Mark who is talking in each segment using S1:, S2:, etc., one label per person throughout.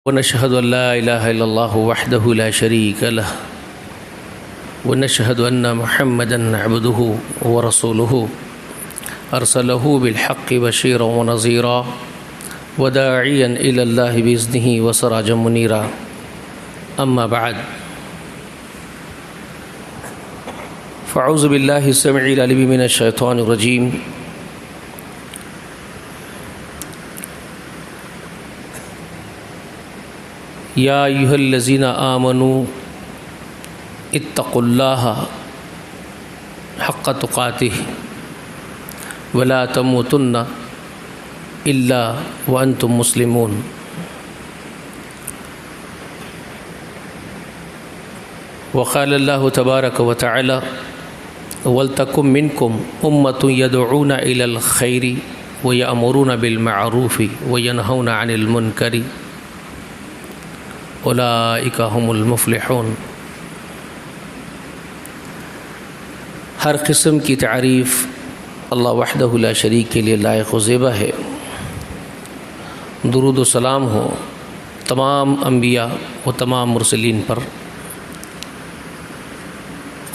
S1: ونشهد أن لا إله إلا الله وحده لا شريك له ونشهد أن محمدا عبده ورسوله أرسله بالحق بشيرا ونذيرا وداعيا إلى الله بإذنه وسراجا منيرا أما بعد فأعوذ بالله السميع العليم من الشيطان الرجيم یا ایھا الذین آمنوا اتقوا اللہ حق تقاتہ ولا تموتن الا وانتم مسلمون۔ وقال اللہ تبارک وتعالی ولتکن منکم امۃ یدعون الی الخیر ویأمرون بالمعروف وینہون عن المنکر اولئک هم المفلحون۔ ہر قسم کی تعریف اللہ وحدہ لا شریک کے لیے لائق و زیبا ہے۔ درود و سلام ہو تمام انبیاء و تمام مرسلین پر،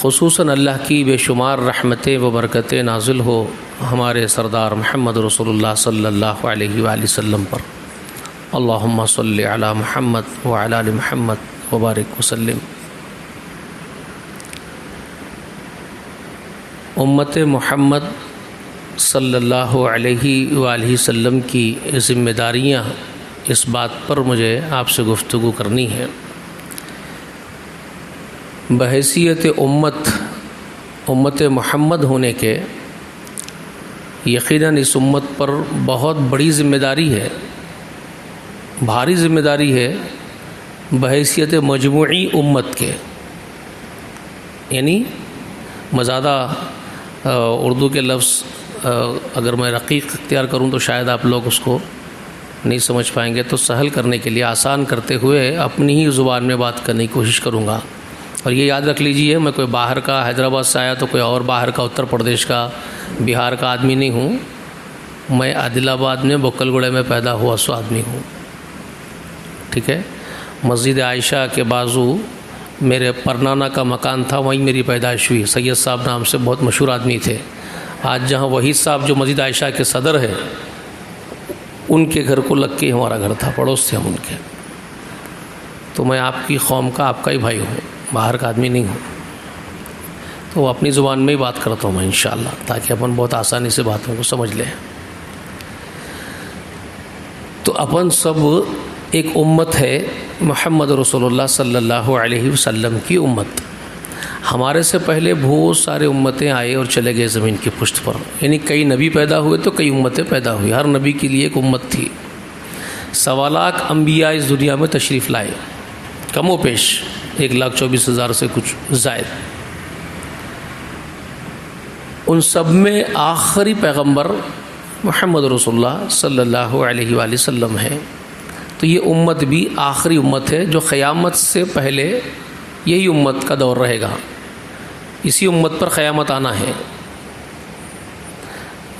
S1: خصوصاً اللہ کی بے شمار رحمتیں و برکتیں نازل ہو ہمارے سردار محمد رسول اللہ صلی اللہ علیہ وآلہ وسلم پر۔ اللہم صلی علی محمد وعلی آل محمد وبارک وسلم۔ امت محمد صلی اللہ علیہ وآلہ وسلم کی ذمہ داریاں اس بات پر مجھے آپ سے گفتگو کرنی ہے۔ بحیثیت امت محمد ہونے کے یقیناً اس امت پر بہت بڑی ذمہ داری ہے، بھاری ذمہ داری ہے بحیثیت مجموعی امت کے۔ یعنی مزادہ اردو کے لفظ اگر میں رقیق اختیار کروں تو شاید آپ لوگ اس کو نہیں سمجھ پائیں گے، تو سہل کرنے کے لیے آسان کرتے ہوئے اپنی ہی زبان میں بات کرنے کی کوشش کروں گا۔ اور یہ یاد رکھ لیجئے، میں کوئی باہر کا حیدرآباد سے آیا تو کوئی اور باہر کا اتر پردیش کا بہار کا آدمی نہیں ہوں، میں عادل آباد میں بکل گڑے میں پیدا ہوا سو آدمی ہوں، ٹھیک ہے۔ مسجد عائشہ کے بازو میرے پرنانا کا مکان تھا، وہیں میری پیدائش ہوئی۔ سید صاحب نام سے بہت مشہور آدمی تھے۔ آج جہاں وحید صاحب جو مسجد عائشہ کے صدر ہے، ان کے گھر کو لگ کے ہمارا گھر تھا، پڑوس تھے ہم ان کے۔ تو میں آپ کی قوم کا آپ کا ہی بھائی ہوں، باہر کا آدمی نہیں ہوں۔ تو وہ اپنی زبان میں ہی بات کرتا ہوں میں انشاءاللہ، تاکہ اپن بہت آسانی سے باتوں کو سمجھ لیں۔ تو اپن سب ایک امت ہے، محمد رسول اللہ صلی اللہ علیہ وسلم کی امت۔ ہمارے سے پہلے بہت سارے امتیں آئے اور چلے گئے زمین کی پشت پر، یعنی کئی نبی پیدا ہوئے تو کئی امتیں پیدا ہوئی، ہر نبی کے لیے ایک امت تھی۔ 1.25 لاکھ انبیاء اس دنیا میں تشریف لائے، کم و بیش 1,24,000 سے کچھ زائد۔ ان سب میں آخری پیغمبر محمد رسول اللہ صلی اللہ علیہ وآلہ وسلم ہے۔ تو یہ امت بھی آخری امت ہے جو قیامت سے پہلے یہی امت کا دور رہے گا، اسی امت پر قیامت آنا ہے۔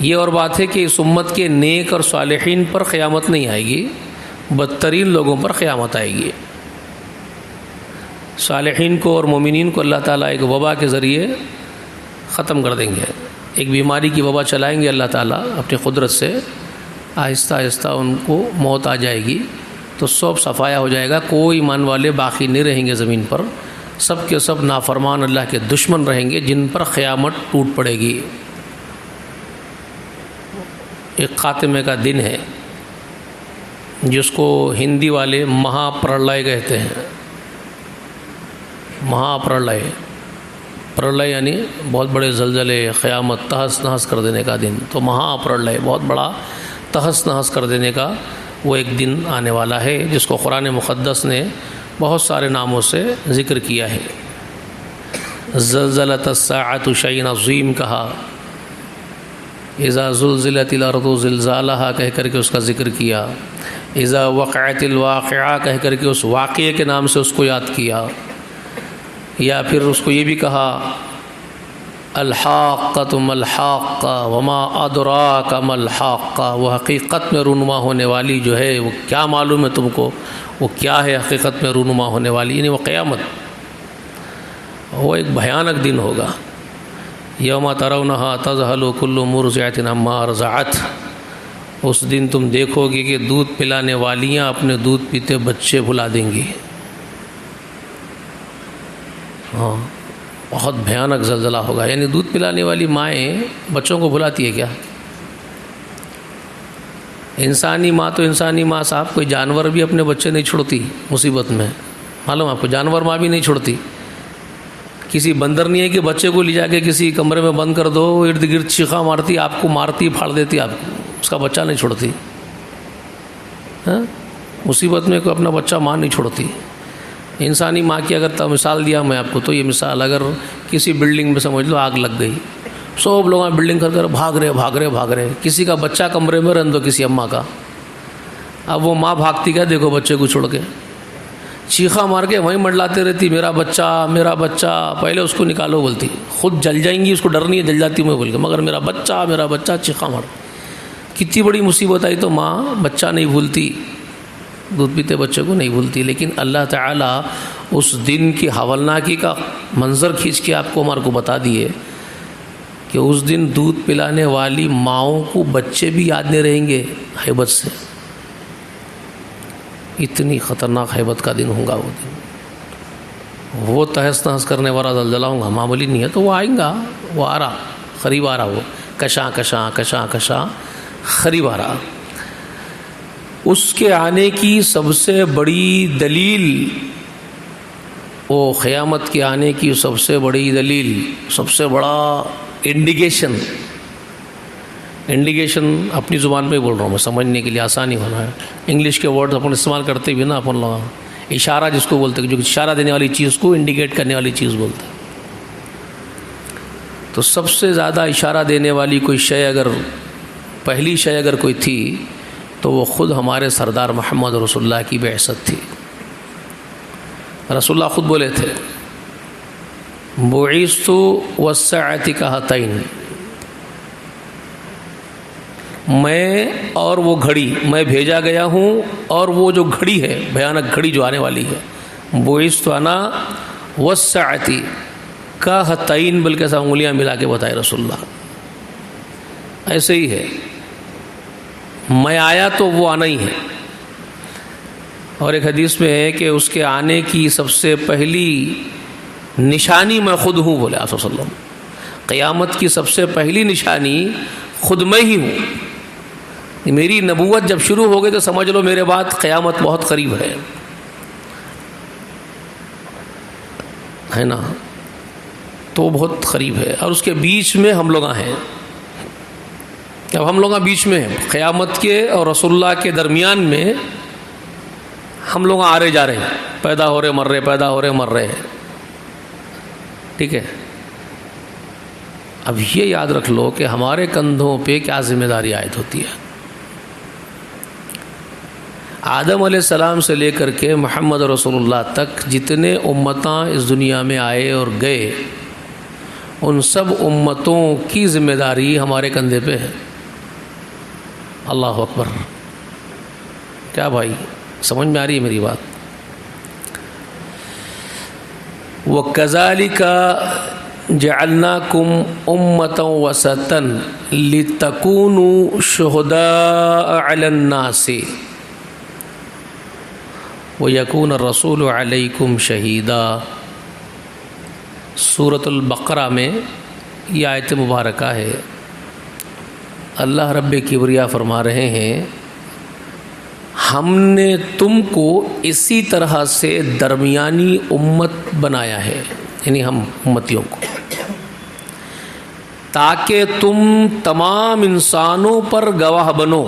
S1: یہ اور بات ہے کہ اس امت کے نیک اور صالحین پر قیامت نہیں آئے گی، بدترین لوگوں پر قیامت آئے گی۔ صالحین کو اور مومنین کو اللہ تعالیٰ ایک وبا کے ذریعے ختم کر دیں گے، ایک بیماری کی وبا چلائیں گے اللہ تعالیٰ اپنی قدرت سے، آہستہ آہستہ ان کو موت آ جائے گی تو سب صفایا ہو جائے گا، کوئی ایمان والے باقی نہیں رہیں گے زمین پر، سب کے سب نافرمان اللہ کے دشمن رہیں گے جن پر قیامت ٹوٹ پڑے گی۔ ایک خاتمے کا دن ہے جس کو ہندی والے مہا پرلے کہتے ہیں۔ مہا پرلے، پرلے یعنی بہت بڑے زلزلے، قیامت، تہس نہس کر دینے کا دن۔ تو مہا پرلے، بہت بڑا تہس نہس کر دینے کا وہ ایک دن آنے والا ہے، جس کو قرآن مقدس نے بہت سارے ناموں سے ذکر کیا ہے۔ زلزلت الساعۃ شیء عظیم کہا، اذا زلزلت الارض زلزالہا کہہ کر کے اس کا ذکر کیا، اذا وقعت الواقعہ کہہ کر کے اس واقعے کے نام سے اس کو یاد کیا، یا پھر اس کو یہ بھی کہا الحاقۃ ما الحاقہ وما ادراک ما الحاقہ، وہ حقیقت میں رونما ہونے والی جو ہے وہ کیا معلوم ہے تم کو، وہ کیا ہے حقیقت میں رونما ہونے والی، یعنی وہ قیامت، وہ ایک بھیانک دن ہوگا۔ یوم ترونہا تذہل کل مرضعۃ عما ارضعت، اس دن تم دیکھو گے کہ دودھ پلانے والیاں اپنے دودھ پیتے بچے بھلا دیں گی۔ ہاں، بہت بھیانک زلزلہ ہوگا، یعنی دودھ پلانے والی مائیں بچوں کو بھلاتی ہے کیا؟ انسانی ماں تو انسانی ماں صاحب، کوئی جانور بھی اپنے بچے نہیں چھوڑتی مصیبت میں، معلوم آپ کو، جانور ماں بھی نہیں چھوڑتی۔ کسی بندر نہیں ہے کہ بچے کو لے جا کے کسی کمرے میں بند کر دو، ارد گرد چیخا مارتی، آپ کو مارتی پھاڑ دیتی، آپ کو اس کا بچہ نہیں چھوڑتی۔ ہاں، مصیبت میں کوئی اپنا بچہ ماں نہیں چھوڑتی۔ انسانی ماں کی اگر مثال دیا میں آپ کو، تو یہ مثال اگر کسی بلڈنگ میں سمجھ لو آگ لگ گئی، سب لوگ بلڈنگ کر بھاگ رہے، کسی کا بچہ کمرے میں رہن دو، کسی اماں کا، اب وہ ماں بھاگتی کیا، دیکھو بچے کو چھوڑ کے، چیخا مار کے وہیں منڈلاتے رہتی، میرا بچہ، پہلے اس کو نکالو بولتی، خود جل جائیں گی، اس کو ڈر نہیں ہے جل جاتی ہوں میں بول کے، مگر میرا بچہ چیخا مار، کتنی بڑی مصیبت آئی تو ماں بچہ نہیں بھولتی، دودھ پیتے بچے کو نہیں بھولتی۔ لیکن اللہ تعالیٰ اس دن کی ہولناکی کا منظر کھینچ کے آپ کو ہمارے کو بتا دیے کہ اس دن دودھ پلانے والی ماؤں کو بچے بھی یاد نہیں رہیں گے ہیبت سے، اتنی خطرناک ہیبت کا دن ہوگا وہ دن، وہ تہس نہس کرنے والا زلزلہ ہوگا۔ معمولی نہیں ہے تو وہ آئیں گا، وہ آ رہا، قریب آ رہا، وہ کشاں قریب آ رہا۔ اس کے آنے کی سب سے بڑی دلیل، وہ قیامت کے آنے کی سب سے بڑی دلیل، سب سے بڑا انڈیکیشن اپنی زبان میں بول رہا ہوں میں، سمجھنے کے لیے آسانی ہونا ہے، انگلش کے ورڈ اپن استعمال کرتے بھی نا اپن لوگ، اشارہ جس کو بولتے ہیں، جو اشارہ دینے والی چیز کو انڈیکیٹ کرنے والی چیز بولتے ہیں، تو سب سے زیادہ اشارہ دینے والی کوئی شے، اگر پہلی شے اگر کوئی تھی تو وہ خود ہمارے سردار محمد رسول اللہ کی بعثت تھی۔ رسول اللہ خود بولے تھے، بعثت والساعۃ کہاتین، میں اور وہ گھڑی، میں بھیجا گیا ہوں اور وہ جو گھڑی ہے، بھیانک گھڑی جو آنے والی ہے، بعثت انا والساعۃ کہاتین، بلکہ سب انگلیاں ملا کے بتائے رسول اللہ، ایسے ہی ہے، میں آیا تو وہ آنا ہی ہے۔ اور ایک حدیث میں ہے کہ اس کے آنے کی سب سے پہلی نشانی میں خود ہوں، بولے آپ صلی اللہ علیہ وسلم، قیامت کی سب سے پہلی نشانی خود میں ہی ہوں، میری نبوت جب شروع ہو گئی تو سمجھ لو میرے بعد قیامت بہت قریب ہے نا، تو بہت قریب ہے، اور اس کے بیچ میں ہم لوگ ہیں، اب ہم لوگ بیچ میں ہیں، قیامت کے اور رسول اللہ کے درمیان میں ہم لوگ آ رہے جا رہے ہیں، پیدا ہو رہے مر رہے ہیں، ٹھیک ہے۔ اب یہ یاد رکھ لو کہ ہمارے کندھوں پہ کیا ذمہ داری عائد ہوتی ہے۔ آدم علیہ السلام سے لے کر کے محمد رسول اللہ تک جتنے امتاں اس دنیا میں آئے اور گئے، ان سب امتوں کی ذمہ داری ہمارے کندھے پہ ہے۔ اللہ اکبر، کیا بھائی سمجھ میں آ رہی ہے میری بات؟ وَكَذَلِكَ جَعَلْنَاكُمْ أُمَّةً وَسَطًا لِتَكُونُوا شُهَدَاءَ عَلَى النَّاسِ وَيَكُونَ الرَّسُولُ عَلَيْكُمْ شَهِيدًا۔ سورۃ البقرہ میں یہ آیت مبارکہ ہے، اللہ رب کبریا فرما رہے ہیں، ہم نے تم کو اسی طرح سے درمیانی امت بنایا ہے، یعنی ہم امتیوں کو، تاکہ تم تمام انسانوں پر گواہ بنو،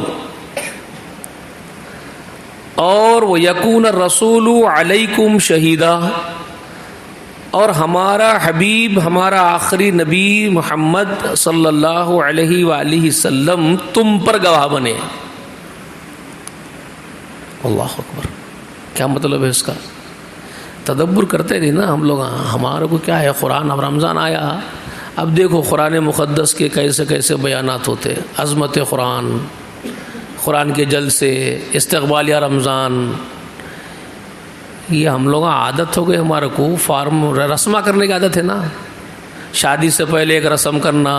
S1: اور وَيَكُونَ الرَّسُولُ عَلَيْكُمْ شَهِيدًا، اور ہمارا حبیب، ہمارا آخری نبی محمد صلی اللہ علیہ وآلہ وسلم تم پر گواہ بنے۔ اللہ اکبر، کیا مطلب ہے اس کا؟ تدبر کرتے رہے نا ہم لوگ، ہمارے کو کیا ہے، قرآن، اب رمضان آیا، اب دیکھو قرآن مقدس کے کیسے کیسے بیانات ہوتے ہیں، عظمت قرآن، قرآن کے جلسے، استقبالیہ رمضان، یہ ہم لوگوں عادت ہو گئی ہمارے کو، فارم رسمہ کرنے کی عادت ہے نا، شادی سے پہلے ایک رسم کرنا،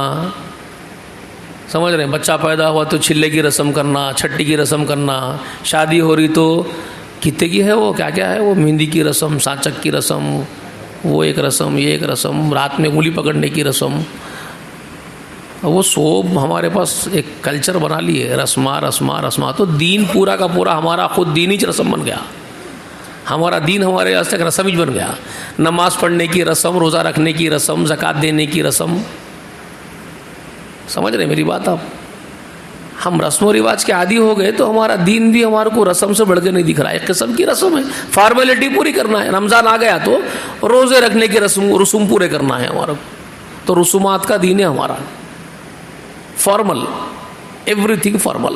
S1: سمجھ رہے ہیں، بچہ پیدا ہوا تو چھلے کی رسم کرنا، چھٹی کی رسم کرنا، شادی ہو رہی تو کتنے کی ہے وہ کیا کیا ہے وہ، مہندی کی رسم، سانچک کی رسم، وہ ایک رسم، یہ ایک رسم، رات میں انگلی پکڑنے کی رسم، وہ سب ہمارے پاس ایک کلچر بنا لی ہے، رسمہ، تو دین پورا کا پورا ہمارا خود دینی رسم بن گیا، ہمارا دین ہمارے واسطے ایک رسم ہی بن گیا، نماز پڑھنے کی رسم، روزہ رکھنے کی رسم، زکوٰۃ دینے کی رسم، سمجھ رہے ہیں میری بات آپ؟ ہم رسم و رواج کے عادی ہو گئے تو ہمارا دین بھی ہمارے کو رسم سے بڑھ کے نہیں دکھ رہا ہے، ایک قسم کی رسم ہے، فارمیلٹی پوری کرنا ہے، رمضان آ گیا تو روزے رکھنے کے رسوم پورے کرنا ہے ہمارا، تو رسومات کا دین ہے ہمارا، فارمل، ایوری تھنگ فارمل،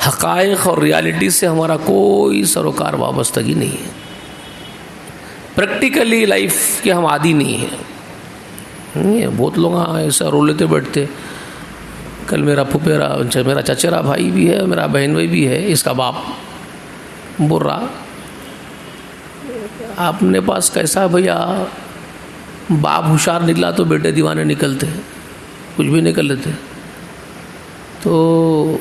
S1: حقائق اور ریالٹی سے ہمارا کوئی سروکار وابستگی نہیں ہے، پریکٹیکلی لائف کے ہم عادی نہیں ہیں، بہت لوگ ایسا رو لیتے بیٹھتے، کل میرا پھپھیرا، میرا چچیرا بھائی بھی ہے، میرا بہن بھائی بھی ہے، اس کا باپ بول رہا آپ نے پاس کیسا بھیا، باپ ہوشیار نکلا تو بیٹے دیوانے نکلتے، کچھ بھی نکل لیتے، تو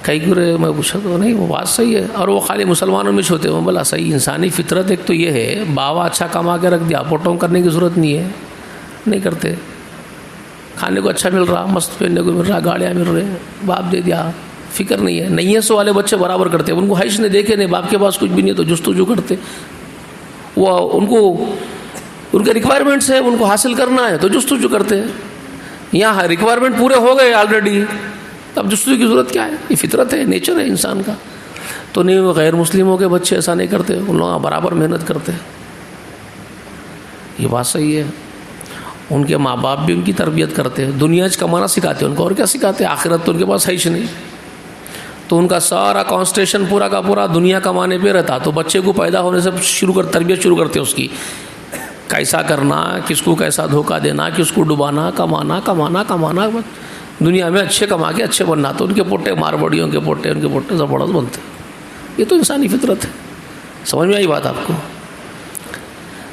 S1: کئی گرے میں پوچھا تو نہیں وہ بات صحیح ہے، اور وہ خالی مسلمانوں میں ہوتے ہیں، بولا صحیح، انسانی فطرت ایک تو یہ ہے، باوا اچھا کما کے رکھ دیا، پوٹوں کرنے کی ضرورت نہیں ہے، نہیں کرتے، کھانے کو اچھا مل رہا، مست پہننے کو مل رہا، گاڑیاں مل رہے ہیں، باپ دے دیا، فکر نہیں ہے، نہیں ہے سو والے بچے برابر کرتے، ان کو حیش نے دیکھے نہیں، باپ کے پاس کچھ بھی نہیں ہے تو جستجو کرتے، وہ ان کے ریکوائرمنٹس ہے، ان کو حاصل کرنا ہے تو جستجو کرتے ہیں، یہاں ریکوائرمنٹ پورے ہو گئے آلریڈی، اب جستجو کی ضرورت کیا ہے، یہ فطرت ہے، نیچر ہے انسان کا، تو نہیں وہ غیر مسلموں کے بچے ایسا نہیں کرتے، ان لوگ برابر محنت کرتے، یہ بات صحیح ہے، ان کے ماں باپ بھی ان کی تربیت کرتے ہیں، دنیا کمانا سکھاتے ہیں ان کو، اور کیا سکھاتے ہیں، آخرت تو ان کے پاس ہے ہی نہیں، تو ان کا سارا کانسنٹریشن پورا کا پورا دنیا کمانے پہ رہتا، تو بچے کو پیدا ہونے سے تربیت شروع کرتے اس کی، کیسا کرنا، کس کو کیسا دھوکہ دینا، کس کو ڈبانا، کمانا، دنیا میں اچھے کما کے اچھے بننا، تو ان کے پوٹے مارواڑیوں کے پوٹے، ان کے پوٹے زبردست بنتے، یہ تو انسانی فطرت ہے، سمجھ میں آئی بات آپ کو؟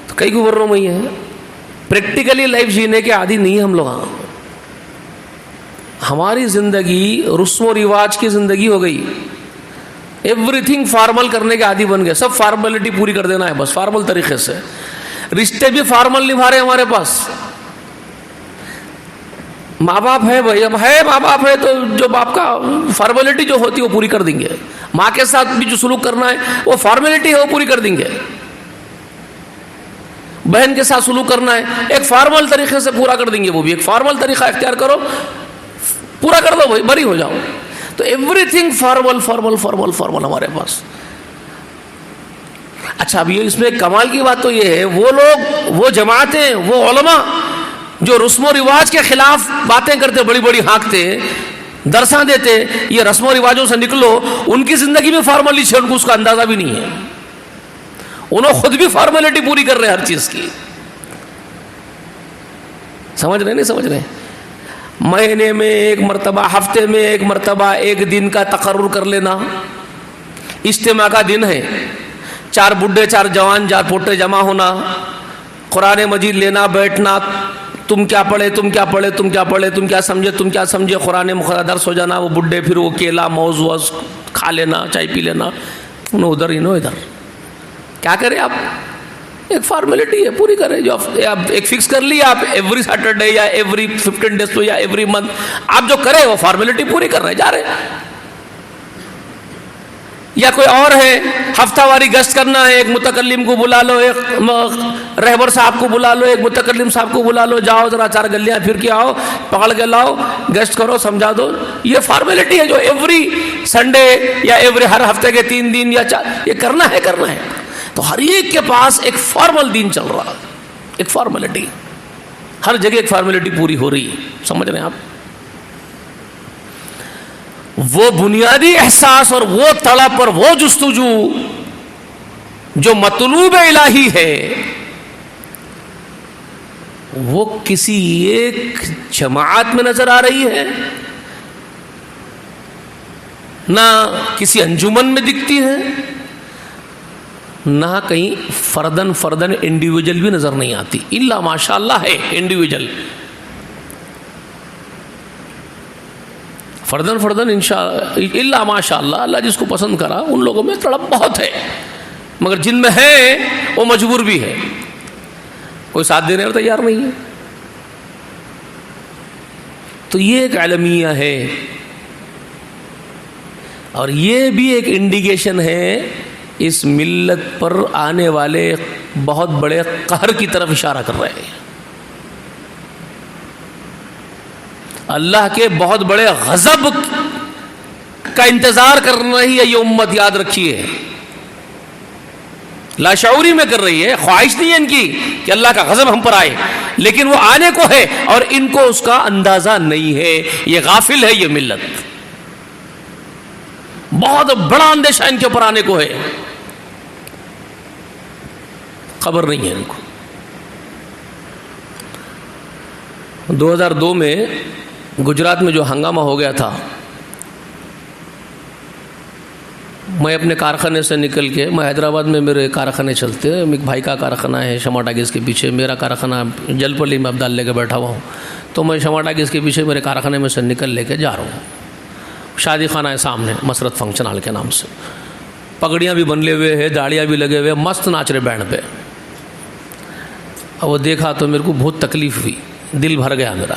S1: تو کئی گورنوں میں یہ ہے، پریکٹیکلی لائف جینے کے عادی نہیں ہم لوگ، ہماری زندگی رسم و رواج کی زندگی ہو گئی، ایوری تھنگ فارمل کرنے کے عادی بن گئے، سب فارمیلٹی پوری کر دینا ہے بس، فارمل طریقے سے، رشتے بھی فارمل نبھا رہے ہمارے پاس، ماں باپ ہے بھائی، اب ہے ماں باپ ہے تو جو باپ کا فارمیلٹی جو ہوتی ہے وہ پوری کر دیں گے، ماں کے ساتھ بھی جو سلوک کرنا ہے وہ فارمیلٹی ہے وہ پوری کر دیں گے، بہن کے ساتھ سلوک کرنا ہے ایک فارمل طریقے سے پورا کر دیں گے، وہ بھی ایک فارمل طریقہ اختیار کرو، پورا کر دو بھائی، بری ہو جاؤ، تو ایوری تھنگ فارمل ہمارے پاس۔ اچھا اب یہ اس میں کمال کی بات تو یہ ہے، وہ لوگ، وہ جماعتیں، وہ علماء جو رسم و رواج کے خلاف باتیں کرتے، بڑی بڑی ہانکتے، درساں دیتے، یہ رسم و رواجوں سے نکلو، ان کی زندگی میں فارملٹی ہے، ان کو اس کا اندازہ بھی نہیں ہے، انہوں خود بھی فارمیلٹی پوری کر رہے ہیں ہر چیز کی، سمجھ رہے نہیں سمجھ رہے؟ مہینے میں ایک مرتبہ، ہفتے میں ایک مرتبہ ایک دن کا تقرر کر لینا، اجتماع کا دن ہے، 4 بڈھے 4 جوان 4 پوٹے جمع ہونا، قرآن مجید لینا، بیٹھنا، تم کیا پڑھے، تم کیا پڑھے، تم کیا پڑھے، تم کیا سمجھے، تم کیا سمجھے، قرآن مقدس درس ہو جانا، وہ بڈھے پھر وہ کیلا موز ووز کھا لینا، چائے پی لینا، انہوں ادھر انہوں ادھر، کیا کریں آپ؟ ایک فارمیلٹی ہے، پوری کریں، جو آپ ایک فکس کر لی، آپ ایوری سیٹرڈے یا ایوری 15 ڈیز پہ یا ایوری منتھ آپ جو کریں وہ فارمیلٹی پوری کر رہے جا رہے ہیں، یا کوئی اور ہے ہفتہ واری گشت کرنا ہے، ایک متکلم کو بلا لو، ایک رہبر صاحب کو بلا لو، ایک متکلم صاحب کو بلا لو، جاؤ ذرا 4 گلیاں پھر کے آؤ، پکڑ کے لاؤ، گشت کرو، سمجھا دو، یہ فارمیلٹی ہے جو ایوری سنڈے یا ایوری ہر ہفتے کے 3 دن یا 4 یہ کرنا ہے۔ تو ہر ایک کے پاس ایک فارمل دین چل رہا، ایک فارمیلٹی، ہر جگہ ایک فارمیلٹی پوری ہو رہی ہے، سمجھ رہے ہیں آپ؟ وہ بنیادی احساس اور وہ طلب اور وہ جستجو جو مطلوب الہی ہے، وہ کسی ایک جماعت میں نظر آ رہی ہے، نہ کسی انجمن میں دکھتی ہے، نہ کہیں فردن انڈیویجل بھی نظر نہیں آتی، الا ماشاء اللہ ہے انڈیویجل، فردن الا ماشاء اللہ، اللہ جس کو پسند کرا ان لوگوں میں تڑپ بہت ہے، مگر جن میں ہے وہ مجبور بھی ہے، کوئی ساتھ دینے پر تیار نہیں ہے۔ تو یہ ایک عالمیہ ہے، اور یہ بھی ایک انڈیکیشن ہے اس ملت پر آنے والے بہت بڑے قہر کی طرف اشارہ کر رہے ہیں، اللہ کے بہت بڑے غضب کا انتظار کر رہی ہے یہ امت، یاد رکھیے، لاشعوری میں کر رہی ہے، خواہش نہیں ہے ان کی کہ اللہ کا غضب ہم پر آئے، لیکن وہ آنے کو ہے اور ان کو اس کا اندازہ نہیں ہے، یہ غافل ہے یہ ملت، بہت بڑا اندیشہ ان کے اوپر آنے کو ہے، خبر نہیں ہے ان کو۔ 2002 میں گجرات میں جو ہنگامہ ہو گیا تھا، میں اپنے کارخانے سے نکل کے، میں حیدرآباد میں میرے کارخانے چلتے ہیں، ایک بھائی کا کارخانہ ہے شما ٹاکیز کے پیچھے، میرا کارخانہ جل پلی میں ابدال لے کے بیٹھا ہوا ہوں، تو میں شما ٹاکیز کے پیچھے میرے کارخانے میں سے نکل لے کے جا رہا ہوں، شادی خانہ ہے سامنے، مسرت فنکشن ہال کے نام سے، پگڑیاں بھی بنلے ہوئے ہیں، داڑیاں بھی لگے ہوئے، مست ناچ رہے بینڈ پہ، اور وہ دیکھا تو میرے کو بہت تکلیف ہوئی، دل بھر گیا میرا،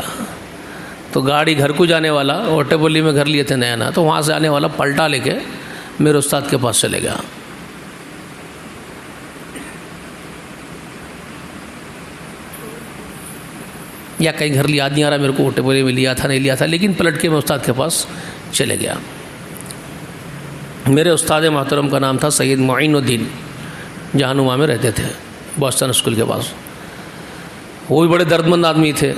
S1: تو گاڑی گھر کو جانے والا، اوٹے بلی میں گھر لیے تھے نیا نا، تو وہاں سے آنے والا پلٹا لے کے میرے استاد کے پاس چلے گیا، یا کہیں گھر یاد نہیں آ رہا میرے کو، اوٹے بلی میں لیا تھا نہیں لیا تھا، لیکن پلٹ کے میں استاد کے پاس چلے گیا۔ میرے استاد محترم کا نام تھا سید معین الدین، جہنما میں رہتے تھے بوسٹن اسکول کے پاس، وہ بھی بڑے دردمند آدمی تھے،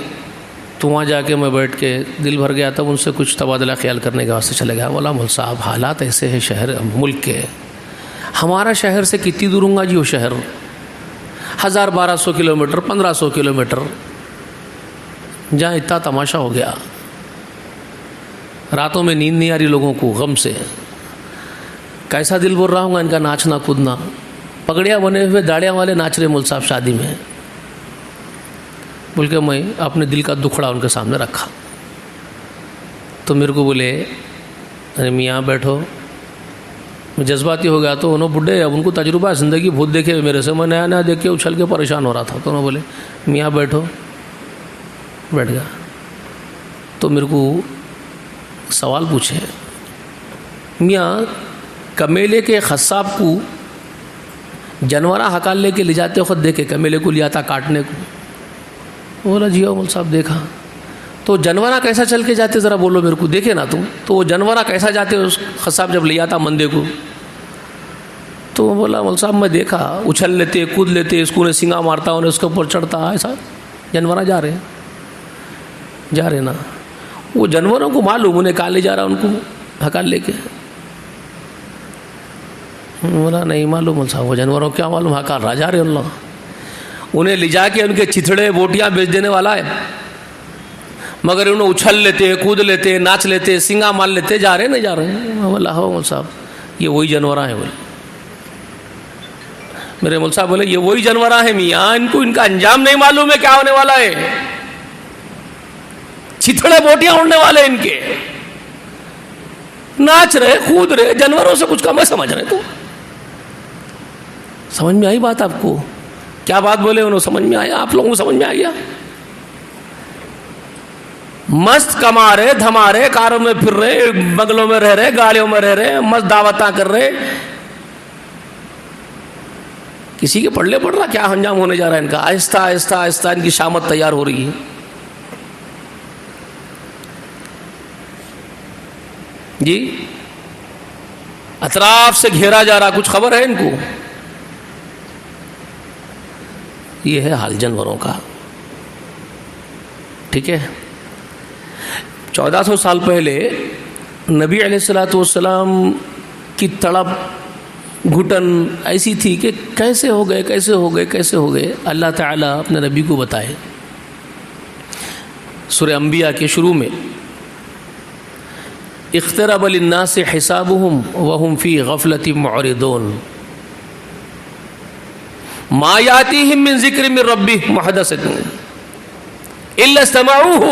S1: تو وہاں جا کے میں بیٹھ کے دل بھر گیا، تب ان سے کچھ تبادلہ خیال کرنے کے واسطے چلے گیا، بولا مول صاحب حالات ایسے ہیں شہر ملک کے، ہمارا شہر سے کتنی دور ہوں گا جی وہ شہر، 1000-1200 کلومیٹر 1500 کلومیٹر، جہاں اتنا تماشا ہو گیا، راتوں میں نیند نہیں آ رہی لوگوں کو غم سے، کیسا دل بول رہا ہوں گا ان کا ناچنا کودنا، پگڑیاں بنے ہوئے داڑیاں والے ناچ رہے مول صاحب شادی میں، بول کے میں اپنے دل کا دکھڑا ان کے سامنے رکھا، تو میرے کو بولے ارے میاں بیٹھو، میں جذباتی ہو گیا، تو انہوں بڈھے، اب ان کو تجربہ ہے زندگی بہت دیکھے میرے سے، میں نیا دیکھ کے اچھل کے پریشان ہو رہا تھا، تو انہوں بولے میاں بیٹھو، بیٹھ گیا، تو میرے کو سوال پوچھے، میاں کمیلے کے خصاب کو جنورہ ہکال لے کے لے جاتے وقت دیکھے، کمیلے کو لیا تھا کاٹنے کو، بولا جی مول صاحب دیکھا، تو جنورہ کیسا چل کے جاتے ذرا بولو میرے کو، دیکھے نا تم، تو وہ جنورہ کیسا جاتے اس خصاب جب لیا تھا مندے کو، تو بولا مول صاحب میں دیکھا، اچھل لیتے کود لیتے، اس کو سنگا مارتا انہیں اس کے اوپر چڑھتا، ایسا جنورہ جا رہے نا، وہ جانوروں کو معلوم انہیں کہاں لے جا رہا ان کو ہکال لے کے، بولا نہیں معلوم مول صاحب، وہ جانوروں کیا معلوم ہکال رہا، جا رہے اللہ، انہیں لے جا کے ان کے چتھڑے بوٹیاں بیچ دینے والا ہے، مگر انہیں اچھل لیتے کود لیتے ناچ لیتے سنگا مال لیتے، جا رہے نہیں جا رہے ہیں، بولا ہو مول صاحب یہ وہی جانوراں ہیں، بولے میرے مول صاحب بولے یہ وہی جانوراں ہیں میاں، ان کو ان کا انجام نہیں معلوم ہے کیا ہونے والا ہے، چتھڑے بوٹیاں اڑنے والے ان کے، ناچ رہے کود رہے، جانوروں سے کچھ کم ہے سمجھ رہے، تو سمجھ میں آئی بات آپ کو؟ کیا بات بولے انہوں سمجھ میں آیا؟ آپ لوگوں کو سمجھ میں آ گیا؟ مست کما رہے دھما رہے، کاروں میں پھر رہے، بنگلوں میں رہ رہے، گاڑیوں میں رہ رہے، مست دعوتاں کر رہے، کسی کے پڑلے پڑ رہا کیا انجام ہونے جا رہا ہے ان کا؟ آہستہ آہستہ آہستہ ان کی شامت تیار ہو رہی ہے۔ جی اطراف سے گھیرا جا رہا، کچھ خبر ہے ان کو؟ یہ ہے حال جانوروں کا، ٹھیک ہے۔ 1400 سال پہلے نبی علیہ الصلوۃ والسلام کی تڑپ گھٹن ایسی تھی کہ کیسے ہو گئے کیسے ہو گئے کیسے ہو گئے، اللہ تعالیٰ اپنے نبی کو بتائے سورہ انبیاء کے شروع میں اقترب للناس حسابهم وهم في غفلة معرضون ما يأتيهم من ذكر من ربهم محدثة إلا استمعوه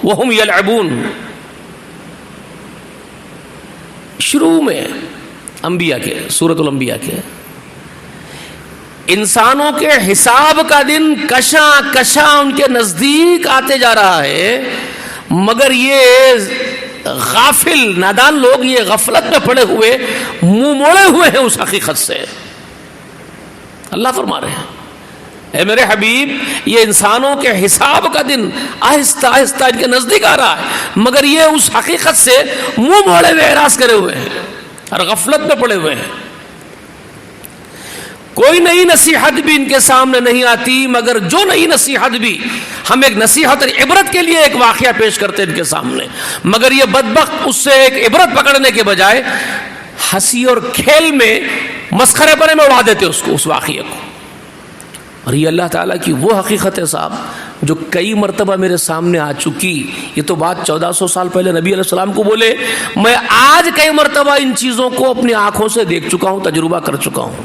S1: وهم يلعبون. شروع میں انبیاء کے سورۃ الانبیاء کے انسانوں کے حساب کا دن کشاں کشاں ان کے نزدیک آتے جا رہا ہے، مگر یہ غافل نادان لوگ یہ غفلت میں پڑے ہوئے منہ موڑے ہوئے ہیں اس حقیقت سے. اللہ فرما رہے ہیں اے میرے حبیب یہ انسانوں کے حساب کا دن آہستہ آہستہ ان کے نزدیک آ رہا ہے، مگر یہ اس حقیقت سے منہ موڑے ہوئے اعراض کرے ہوئے ہیں اور غفلت میں پڑے ہوئے ہیں. کوئی نئی نصیحت بھی ان کے سامنے نہیں آتی، مگر جو نئی نصیحت بھی ہم ایک نصیحت اور عبرت کے لیے ایک واقعہ پیش کرتے ہیں ان کے سامنے، مگر یہ بدبخت اس سے ایک عبرت پکڑنے کے بجائے ہنسی اور کھیل میں مسخرے پنے میں اڑا دیتے اس کو، اس واقعے کو. اور یہ اللہ تعالیٰ کی وہ حقیقت ہے صاحب جو کئی مرتبہ میرے سامنے آ چکی. یہ تو بات 1400 سال پہلے نبی علیہ السلام کو بولے، میں آج کئی مرتبہ ان چیزوں کو اپنی آنکھوں سے دیکھ چکا ہوں، تجربہ کر چکا ہوں.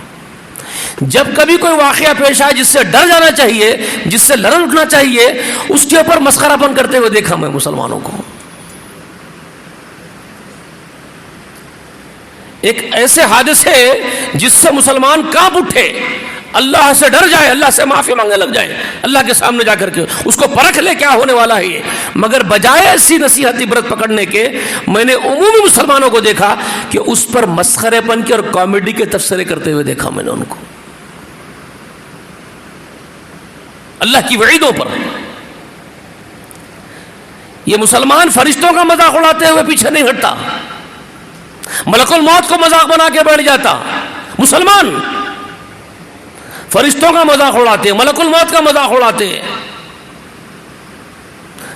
S1: جب کبھی کوئی واقعہ پیش آئے جس سے ڈر جانا چاہیے، جس سے لرز اٹھنا چاہیے، اس کے اوپر مسخرہ پن کرتے ہوئے دیکھا میں مسلمانوں کو. ایک ایسے حادثے جس سے مسلمان کانپ اٹھے، اللہ سے ڈر جائے، اللہ سے معافی مانگنے لگ جائے، اللہ کے سامنے جا کر کے اس کو پرکھ لے کیا ہونے والا ہے یہ. مگر بجائے ایسی نصیحت عبرت پکڑنے کے، میں نے عمومی مسلمانوں کو دیکھا کہ اس پر مسخرے پن کے اور کامیڈی کے تبصرے کرتے ہوئے دیکھا میں نے ان کو، اللہ کی وعیدوں پر. یہ مسلمان فرشتوں کا مذاق اڑاتے ہوئے پیچھے نہیں ہٹتا، ملک الموت کو مذاق بنا کے بیٹھ جاتا. مسلمان فرشتوں کا مذاق اڑاتے، ملک الموت کا مذاق اڑاتے،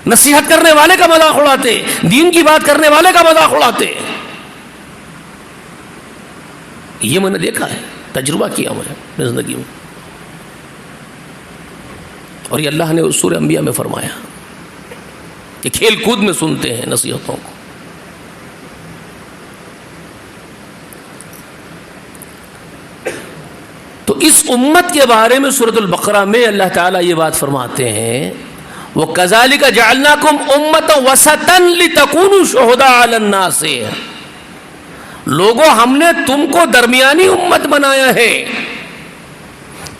S1: نصیحت کرنے والے کا مذاق اڑاتے، دین کی بات کرنے والے کا مذاق اڑاتے. یہ میں نے دیکھا ہے، تجربہ کیا میں نے زندگی میں. اور یہ اللہ نے سورہ انبیاء میں فرمایا کہ کھیل کود میں سنتے ہیں نصیحتوں کو. تو اس امت کے بارے میں سورۃ البقرہ میں اللہ تعالیٰ یہ بات فرماتے ہیں وَكَذَلِكَ جَعَلْنَاكُمْ أُمَّةً وَسَطًا لِتَكُونُوا شُهَدَاءَ عَلَى النَّاسِ. لوگوں ہم نے تم کو درمیانی امت بنایا ہے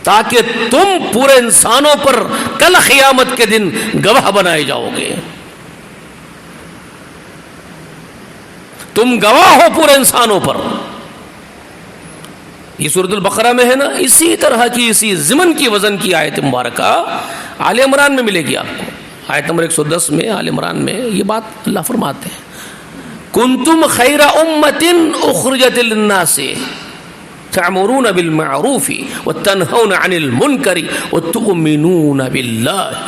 S1: تاکہ تم پورے انسانوں پر کل قیامت کے دن گواہ بنائے جاؤ گے. تم گواہ ہو پورے انسانوں پر. یہ سورۃ البقرہ میں ہے نا، اسی طرح کی اسی ضمن کی وزن کی آیت مبارکہ آل عمران میں ملے گی آپ کو. آیت نمبر 110 میں آل عمران میں یہ بات اللہ فرماتے ہیں کنتم خیر امۃ اخرجت للناس تأمرون بالمعروف وتنہون عن المنکر وتؤمنون باللہ.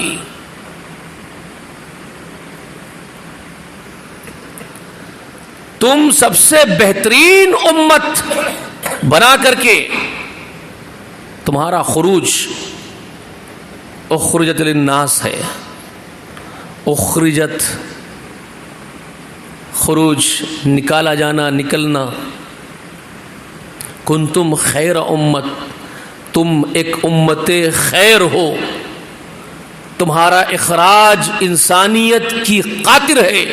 S1: تم سب سے بہترین امت بنا کر کے تمہارا خروج اخرجت للناس ہے. اخرجت خروج نکالا جانا، نکلنا. کنتم خیر امت، تم ایک امت خیر ہو. تمہارا اخراج انسانیت کی خاطر ہے.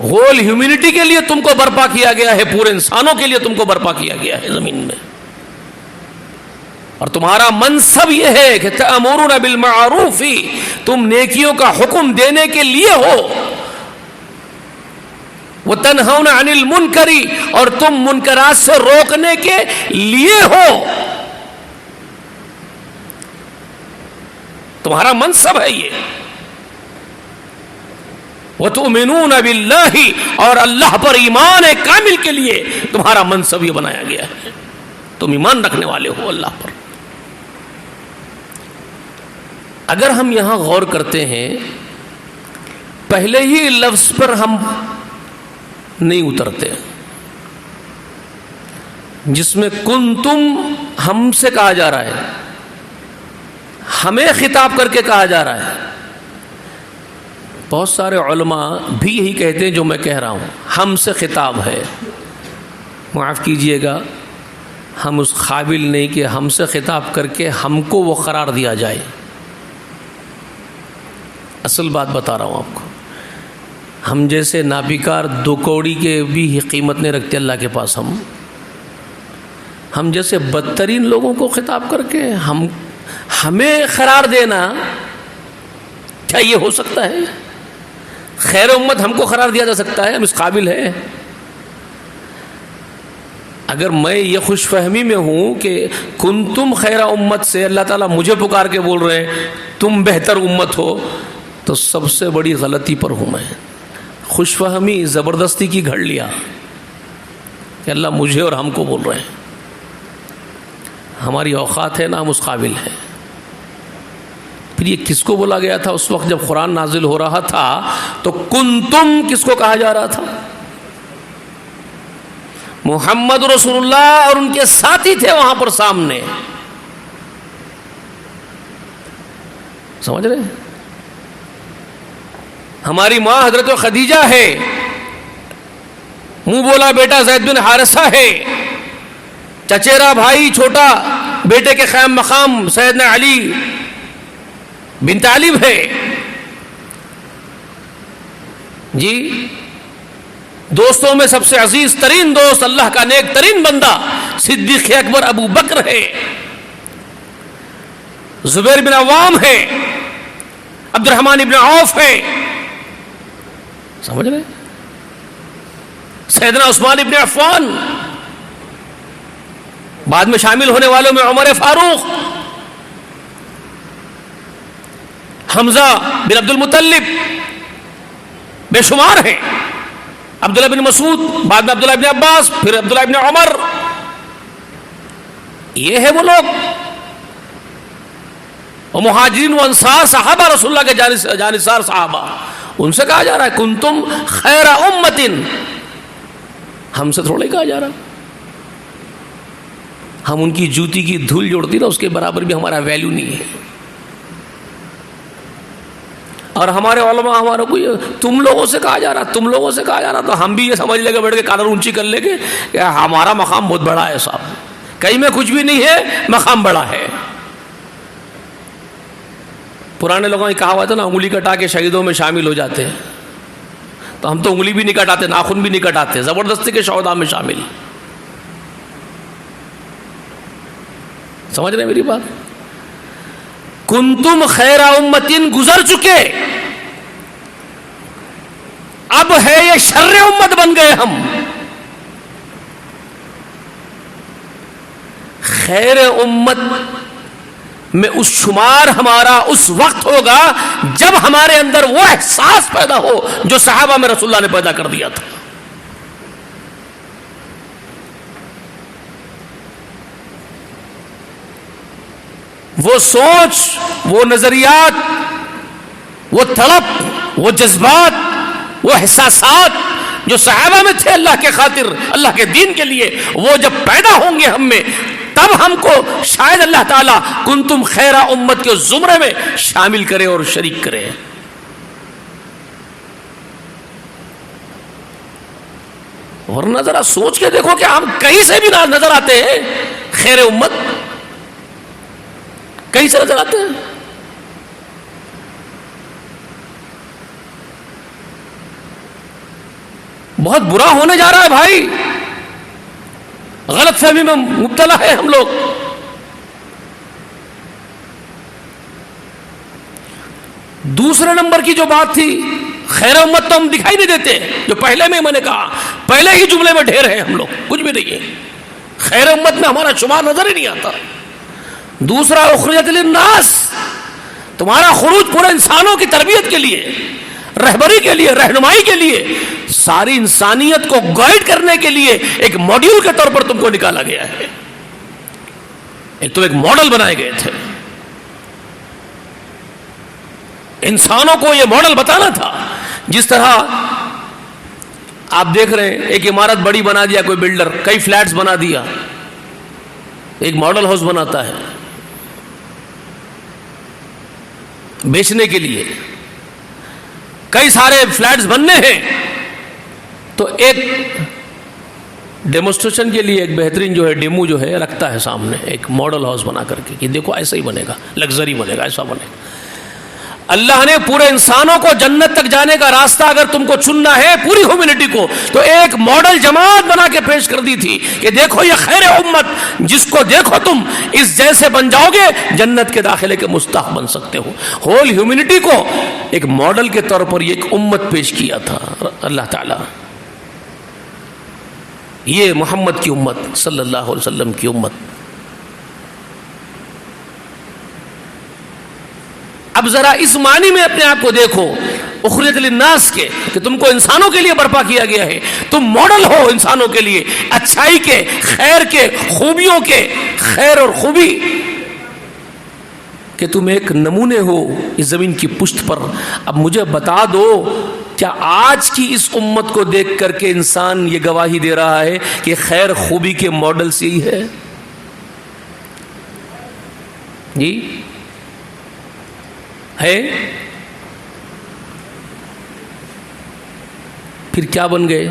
S1: ہول ہیومینٹی کے لیے تم کو برپا کیا گیا ہے، پورے انسانوں کے لیے تم کو برپا کیا گیا ہے زمین میں. اور تمہارا منصب یہ ہے کہ تأمرون بالمعروف، تم نیکیوں کا حکم دینے کے لیے ہو. وتنہون عن المنکر، اور تم منکرات سے روکنے کے لیے ہو. تمہارا منصب ہے یہ. وتؤمنون باللہ، اور اللہ پر ایمان کامل کے لیے تمہارا منصب یہ بنایا گیا ہے. تم ایمان رکھنے والے ہو اللہ پر. اگر ہم یہاں غور کرتے ہیں، پہلے ہی لفظ پر ہم نہیں اترتے جس میں کنتم ہم سے کہا جا رہا ہے، ہمیں خطاب کر کے کہا جا رہا ہے. بہت سارے علماء بھی یہی کہتے ہیں جو میں کہہ رہا ہوں. ہم سے خطاب ہے، معاف کیجئے گا، ہم اس قابل نہیں کہ ہم سے خطاب کر کے ہم کو وہ قرار دیا جائے. اصل بات بتا رہا ہوں آپ کو. ہم جیسے نابیکار 2 کوڑی کے بھی قیمت نہیں رکھتے اللہ کے پاس. ہم جیسے بدترین لوگوں کو خطاب کر کے ہمیں قرار دینا، کیا یہ ہو سکتا ہے؟ خیر امت ہم کو قرار دیا جا سکتا ہے؟ ہم اس قابل ہیں؟ اگر میں یہ خوش فہمی میں ہوں کہ کنتم خیر امت سے اللہ تعالیٰ مجھے پکار کے بول رہے ہیں تم بہتر امت ہو، تو سب سے بڑی غلطی پر ہوں میں. خوش فہمی زبردستی کی گھڑ لیا کہ اللہ مجھے اور ہم کو بول رہے ہیں. ہماری اوقات ہے نا، ہم اس قابل ہیں. پھر یہ کس کو بولا گیا تھا اس وقت جب قرآن نازل ہو رہا تھا؟ تو کنتم کس کو کہا جا رہا تھا؟ محمد رسول اللہ اور ان کے ساتھی تھے وہاں پر سامنے. سمجھ رہے ہیں؟ ہماری ماں حضرت خدیجہ ہے، منہ بولا بیٹا زید بن حارثہ ہے، چچیرا بھائی چھوٹا بیٹے کے قائم مقام سیدنا علی بن طالب ہے. جی دوستوں میں سب سے عزیز ترین دوست، اللہ کا نیک ترین بندہ صدیق اکبر ابو بکر ہے، زبیر بن عوام ہے، عبد الرحمن بن عوف ہے. سمجھ رہے؟ سیدنا عثمان بن عفان، بعد میں شامل ہونے والوں میں عمر فاروق، حمزہ بن عبد المطلب، بے شمار ہیں. عبداللہ بن مسعود، بعد میں عبداللہ بن عباس، پھر عبداللہ بن عمر. یہ ہے وہ لوگ. اور مہاجرین و انصار صحابہ رسول اللہ کے جانثار صحابہ، ان سے کہا جا رہا ہے کنتم خیر امت. ہم سے تھوڑے کہا جا رہا. ہم ان کی جوتی کی دھول جوڑتی نا، اس کے برابر بھی ہمارا ویلیو نہیں ہے. اور ہمارے علماء ہمارے کو تم لوگوں سے کہا جا رہا، تم لوگوں سے کہا جا رہا، تو ہم بھی یہ سمجھ لے کے بیٹھ کے کالر اونچی کر لے کے کہ ہمارا مقام بہت بڑا ہے. صاحب کہیں میں کچھ بھی نہیں ہے، مقام بڑا ہے. پرانے لوگوں نے کہا ہوا تھا نا، انگلی کٹا کے شہیدوں میں شامل ہو جاتے ہیں. تو ہم تو انگلی بھی نہیں کٹاتے، ناخن بھی نہیں کٹاتے، زبردستی کے شہداء میں شامل. سمجھ رہے میری بات؟ کنتم خیر امتن گزر چکے، اب ہے یہ شر امت بن گئے ہم. خیر امت میں اس شمار ہمارا اس وقت ہوگا جب ہمارے اندر وہ احساس پیدا ہو جو صحابہ میں رسول اللہ نے پیدا کر دیا تھا. وہ سوچ، وہ نظریات، وہ تڑپ، وہ جذبات، وہ احساسات جو صحابہ میں تھے اللہ کے خاطر، اللہ کے دین کے لیے، وہ جب پیدا ہوں گے ہم میں، تب ہم کو شاید اللہ تعالیٰ کنتم خیر امت کے زمرے میں شامل کرے اور شریک کرے. ورنہ ذرا سوچ کے دیکھو کہ ہم کہیں سے بھی نہ نظر آتے ہیں. خیر امت کہیں سے نظر آتے ہیں. بہت برا ہونے جا رہا ہے بھائی، غلط فہمی میں مبتلا ہے ہم لوگ. دوسرے نمبر کی جو بات تھی، خیر امت تو ہم دکھائی نہیں دیتے، جو پہلے میں نے کہا، پہلے ہی جملے میں ڈھیر ہیں ہم لوگ، کچھ بھی نہیں ہے. خیر امت میں ہمارا شمار نظر ہی نہیں آتا. دوسرا اخرجت للناس، تمہارا خروج پورے انسانوں کی تربیت کے لیے، رہبری کے لیے، رہنمائی کے لیے، ساری انسانیت کو گائیڈ کرنے کے لیے ایک ماڈیول کے طور پر تم کو نکالا گیا ہے. ایک تو ایک ماڈل بنائے گئے تھے، انسانوں کو یہ ماڈل بتانا تھا. جس طرح آپ دیکھ رہے ہیں ایک عمارت بڑی بنا دیا کوئی بلڈر، کئی فلیٹس بنا دیا، ایک ماڈل ہاؤس بناتا ہے بیچنے کے لیے. کئی سارے فلیٹس بننے ہیں، تو ایک ڈیمونسٹریشن کے لیے ایک بہترین جو ہے ڈیمو جو ہے رکھتا ہے سامنے، ایک ماڈل ہاؤس بنا کر کے کہ دیکھو ایسا ہی بنے گا، لگژری بنے گا، ایسا بنے گا۔ اللہ نے پورے انسانوں کو جنت تک جانے کا راستہ اگر تم کو چننا ہے، پوری ہیومینٹی کو، تو ایک ماڈل جماعت بنا کے پیش کر دی تھی کہ دیکھو یہ خیر امت، جس کو دیکھو تم اس جیسے بن جاؤ گے، جنت کے داخلے کے مستحق بن سکتے ہو۔ ہول ہیومینٹی کو ایک ماڈل کے طور پر یہ ایک امت پیش کیا تھا اللہ تعالی۔ یہ محمد کی امت، صلی اللہ علیہ وسلم کی امت۔ اب ذرا اس معنی میں اپنے آپ کو دیکھو اخرجت للناس کے، کہ تم کو انسانوں کے لیے برپا کیا گیا ہے، تم ماڈل ہو انسانوں کے لیے، اچھائی کے، خیر کے، خوبیوں کے، خیر اور خوبی، کہ تم ایک نمونے ہو اس زمین کی پشت پر۔ اب مجھے بتا دو، کیا آج کی اس امت کو دیکھ کر کے انسان یہ گواہی دے رہا ہے کہ خیر خوبی کے ماڈلز یہی ہے؟ جی ہے؟ پھر کیا بن گئے؟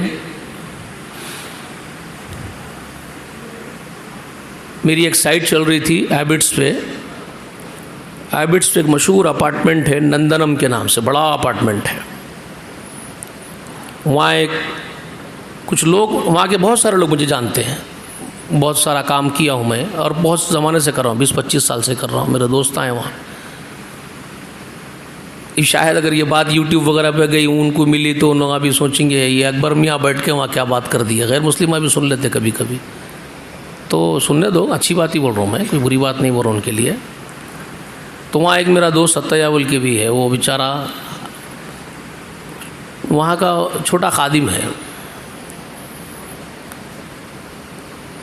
S1: میری ایک سائٹ چل رہی تھی ہیبٹس پہ ایک مشہور اپارٹمنٹ ہے نندنم کے نام سے، بڑا اپارٹمنٹ ہے۔ وہاں کچھ لوگ، وہاں کے بہت سارے لوگ مجھے جانتے ہیں، بہت سارا کام کیا ہوں میں، اور بہت زمانے سے کر رہا ہوں، 20-25 سال سے کر رہا ہوں، میرے دوست آئے وہاں۔ شاید اگر یہ بات یوٹیوب وغیرہ پہ گئی، ان کو ملی، تو ان لوگ بھی سوچیں گے یہ اکبر میاں بیٹھ کے وہاں کیا بات کر دی ہے۔ غیر مسلمہ بھی سن لیتے کبھی کبھی، تو سننے دو، اچھی بات ہی بول رہا ہوں میں، کوئی بری بات نہیں بول رہا ہوں ان کے لیے۔ تو وہاں ایک میرا دوست ستیہ بول کے بھی ہے، وہ بیچارہ وہاں کا چھوٹا خادم ہے۔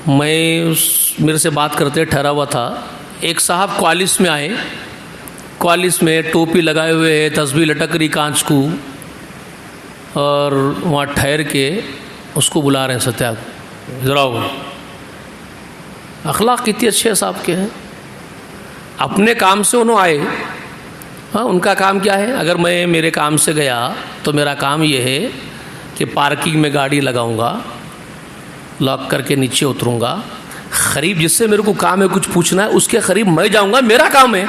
S1: میرے سے بات کرتے ٹھہرا ہوا تھا، ایک صاحب کوالیس میں آئے، کوالیس میں ٹوپی لگائے ہوئے ہے، تسبیح لٹک رہی کانچ کو، اور وہاں ٹھہر کے اس کو بلا رہے ہیں، ستیہ ذرا ہو۔ اخلاق کتنے اچھے صاحب کے ہیں، اپنے کام سے انہوں آئے۔ ہاں، ان کا کام کیا ہے؟ اگر میں میرے کام سے گیا تو میرا کام یہ ہے کہ پارکنگ میں گاڑی لگاؤں گا، لاک کر کے نیچے اتروں گا، قریب جس سے میرے کو کام ہے کچھ پوچھنا ہے اس کے قریب میں جاؤں گا، میرا کام ہے،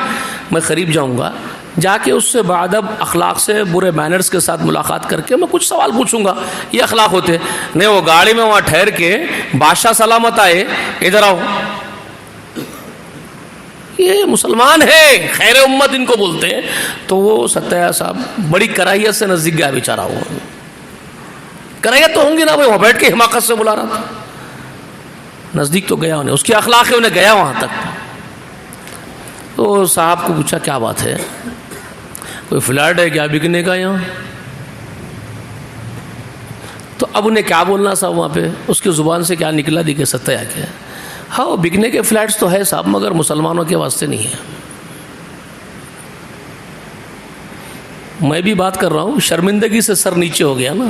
S1: میں قریب جاؤں گا، جا کے اس سے باادب اخلاق سے، برے مینرز کے ساتھ ملاقات کر کے میں کچھ سوال پوچھوں گا۔ یہ اخلاق ہوتے نہیں۔ وہ گاڑی میں وہاں ٹھہر کے بادشاہ سلامت آئے، ادھر آؤ، یہ مسلمان ہے، خیر امت ان کو بولتے ہیں۔ تو وہ ستیہ صاحب بڑی کراہیت سے نزدیک گیا بیچارہ، وہ کراہیت تو ہوں گی نا، وہ بیٹھ کے حماقت سے بلا رہا تھا، نزدیک تو گیا انہیں، اس کی اخلاق ہے، انہیں گیا وہاں تک۔ تو صاحب کو پوچھا کیا بات ہے، کوئی فلیٹ ہے کیا بکنے کا یہاں؟ تو اب انہیں کیا بولنا صاحب، وہاں پہ اس کی زبان سے کیا نکلا دیکھے ستیہ کے، ہاں وہ بکنے کے فلیٹس تو ہے صاحب، مگر مسلمانوں کے واسطے نہیں ہے۔ میں بھی بات کر رہا ہوں، شرمندگی سے سر نیچے ہو گیا نا،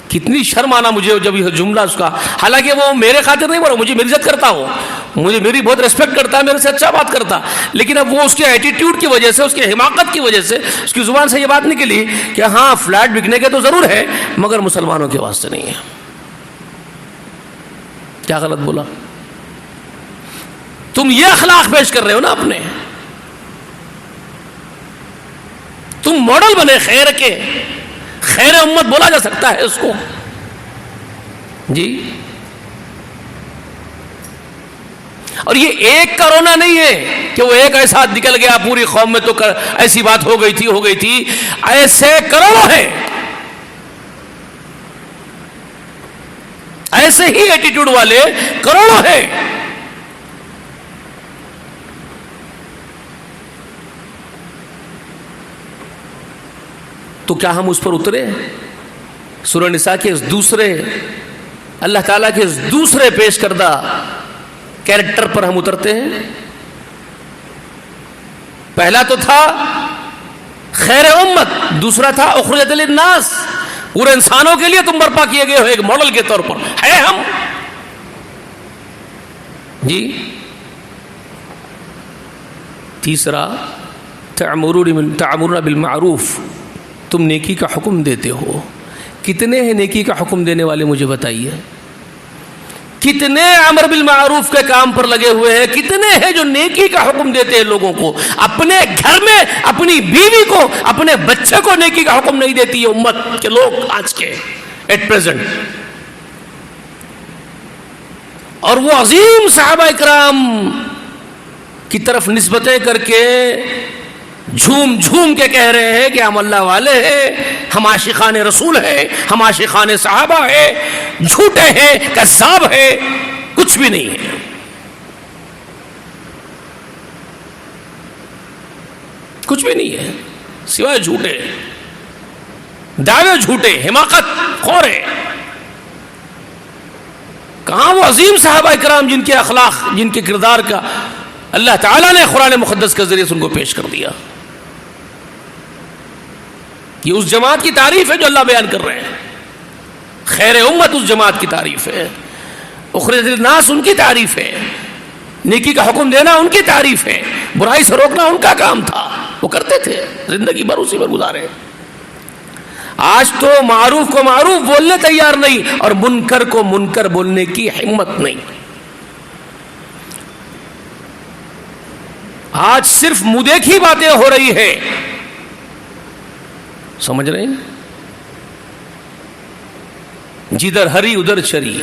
S1: کتنی شرم آنا مجھے جب یہ جملہ اس کا، حالانکہ وہ میرے خاطر نہیں بول رہا، مجھے میری عزت کرتا ہو، مجھے میری بہت ریسپیکٹ کرتا ہے، میرے سے اچھا بات کرتا، لیکن اب وہ اس کے ایٹیٹیوڈ کی وجہ سے، اس کی حماقت کی وجہ سے، اس کی زبان سے یہ بات نکلی کہ ہاں فلیٹ بکنے کے تو ضرور ہے مگر مسلمانوں کے واسطے نہیں ہے۔ کیا غلط بولا؟ تم یہ اخلاق پیش کر رہے ہو نا اپنے، تم ماڈل بنے خیر کے، خیر امت بولا جا سکتا ہے اس کو جی۔ اور یہ ایک کرونا نہیں ہے کہ وہ ایک ایسا نکل گیا پوری قوم میں تو ایسی بات ہو گئی تھی، ایسے کروڑوں ہیں، ایسے ہی ایٹیٹیوڈ والے کروڑوں ہیں۔ تو کیا ہم اس پر اترے؟ سورہ نساء کے اس دوسرے، اللہ تعالیٰ کے اس دوسرے پیش کردہ کیریکٹر پر ہم اترتے ہیں؟ پہلا تو تھا خیر امت، دوسرا تھا اخرجت للناس، پورے انسانوں کے لیے تم برپا کیے گئے ہو ایک ماڈل کے طور پر ہے ہم جی۔ تیسرا تعمرون بالمعروف تم نیکی کا حکم دیتے ہو. کتنے ہیں نیکی کا حکم دینے والے مجھے بتائیے؟ کتنے امر بالمعروف کے کام پر لگے ہوئے ہیں؟ کتنے ہیں جو نیکی کا حکم دیتے ہیں لوگوں کو؟ اپنے گھر میں اپنی بیوی کو، اپنے بچے کو نیکی کا حکم نہیں دیتی ہے امت کے لوگ آج کے ایٹ پریزنٹ. اور وہ عظیم صحابہ اکرام کی طرف نسبتیں کر کے جھوم جھوم کے کہہ رہے ہیں کہ ہم اللہ والے ہیں، ہم عاشقان رسول ہیں، ہم عاشقان صحابہ ہیں. جھوٹے ہیں، کذاب ہیں، کچھ بھی نہیں ہے. کچھ بھی نہیں ہے سوائے جھوٹے دعوے، جھوٹے حماقت خور ہے. کہاں وہ عظیم صحابہ اکرام جن کے اخلاق، جن کے کردار کا اللہ تعالیٰ نے قرآن مقدس کے ذریعے سے ان کو پیش کر دیا. یہ اس جماعت کی تعریف ہے جو اللہ بیان کر رہے ہیں. خیر امت اس جماعت کی تعریف ہے، اخرجت للناس ان کی تعریف ہے، نیکی کا حکم دینا ان کی تعریف ہے، برائی سے روکنا ان کا کام تھا، وہ کرتے تھے، زندگی بھر اسی پر گزارے. آج تو معروف کو معروف بولنے تیار نہیں اور منکر کو منکر بولنے کی ہمت نہیں. آج صرف منہ دیکھی باتیں ہو رہی ہے. سمجھ رہے ہیں؟ جدھر ہری ادھر چری.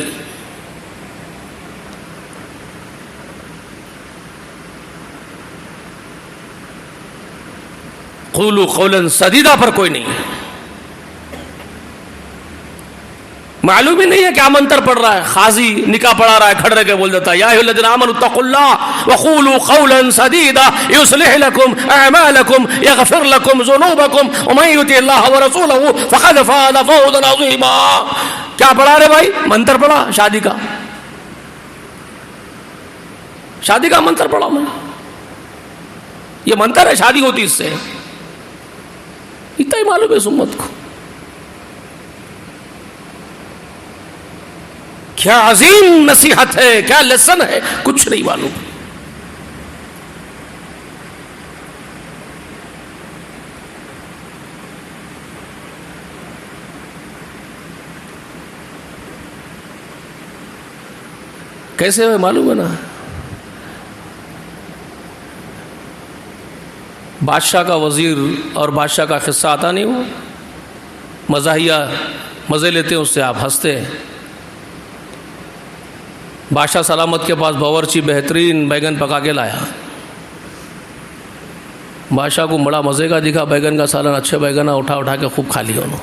S1: قولوا قولا سدیدا پر کوئی نہیں. معلوم ہی نہیں ہے کیا منتر پڑھ رہا ہے. قاضی نکاح پڑھا رہا ہے، کھڑے کے بول دیتا ہے یا ایھا الذین آمنوا اتقوا اللہ وقولوا قولا سدیدا یصلح لکم اعمالکم یغفر لکم ذنوبکم ومن یطع اللہ ورسولہ فقد فاز فوزا عظیما. کیا پڑھا رہے بھائی؟ منتر پڑھا شادی کا. شادی کا منتر پڑھا میں. یہ منتر ہے، شادی ہوتی اس سے. اتنا ہی معلوم ہے اس امت کو. کیا عظیم نصیحت ہے، کیا لیسن ہے، کچھ نہیں معلوم. کیسے ہے معلوم ہے نا؟ بادشاہ کا وزیر اور بادشاہ کا قصہ آتا نہیں ہو، مزاحیہ مزے لیتے ہیں اس سے، آپ ہنستے ہیں. بادشاہ سلامت کے پاس باورچی بہترین بیگن پکا کے لایا. بادشاہ کو بڑا مزے کا دکھا بیگن کا سالن، اچھے بیگن اٹھا کے خوب کھا لیا. انہوں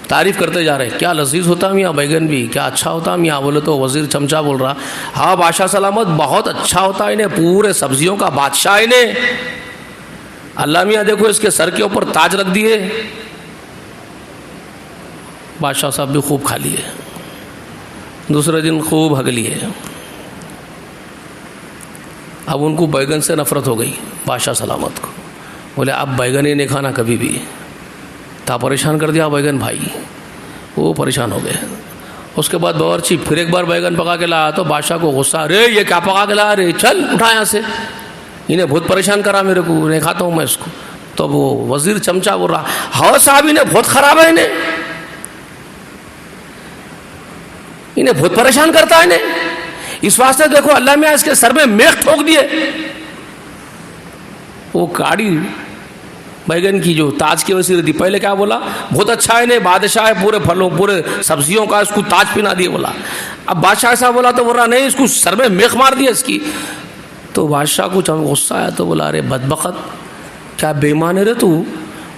S1: تعریف کرتے جا رہے کیا لذیذ ہوتا میاں بیگن بھی، کیا اچھا ہوتا میاں. بولے تو وزیر چمچا بول رہا ہاں بادشاہ سلامت بہت اچھا ہوتا انہیں، پورے سبزیوں کا بادشاہ انہیں. اللہ میاں دیکھو اس کے سر کے اوپر تاج رکھ دیے. بادشاہ صاحب بھی خوب کھا لیے. دوسرے دن خوب ہگ لیے. اب ان کو بیگن سے نفرت ہو گئی بادشاہ سلامت کو. بولے اب بیگن ہی نہیں کھانا کبھی بھی. تا پریشان کر دیا بیگن بھائی. وہ پریشان ہو گئے. اس کے بعد باورچی پھر ایک بار بیگن پکا کے لایا تو بادشاہ کو غصہ، رے یہ کیا پکا کے لایا رے، چل اٹھا یہاں سے، انہیں بہت پریشان کرا میرے کو، نہیں کھاتا ہوں میں اس کو. تو وہ وزیر چمچا بول رہا ہاں صاحب انہیں بہت خراب ہے، انہیں بہت پریشان کرتا ہے انہیں. اس واسطے دیکھو اللہ میں اس کے سر میں میخ ٹھوک دیے. وہ کاڑی بیگن کی جو تاج کی وجہ سے دی. پہلے کیا بولا بہت اچھا ہے انہیں، بادشاہ ہے، پورے پھلوں پورے سبزیوں کا اس کو تاج پہنا دیے بولا. اب بادشاہ ایسا بولا تو بول رہا نہیں اس کو سر میں میخ مار دیا اس کی. تو بادشاہ کو غصہ آیا تو بولا ارے بدبخت کیا بے ایمان ہے رے تو،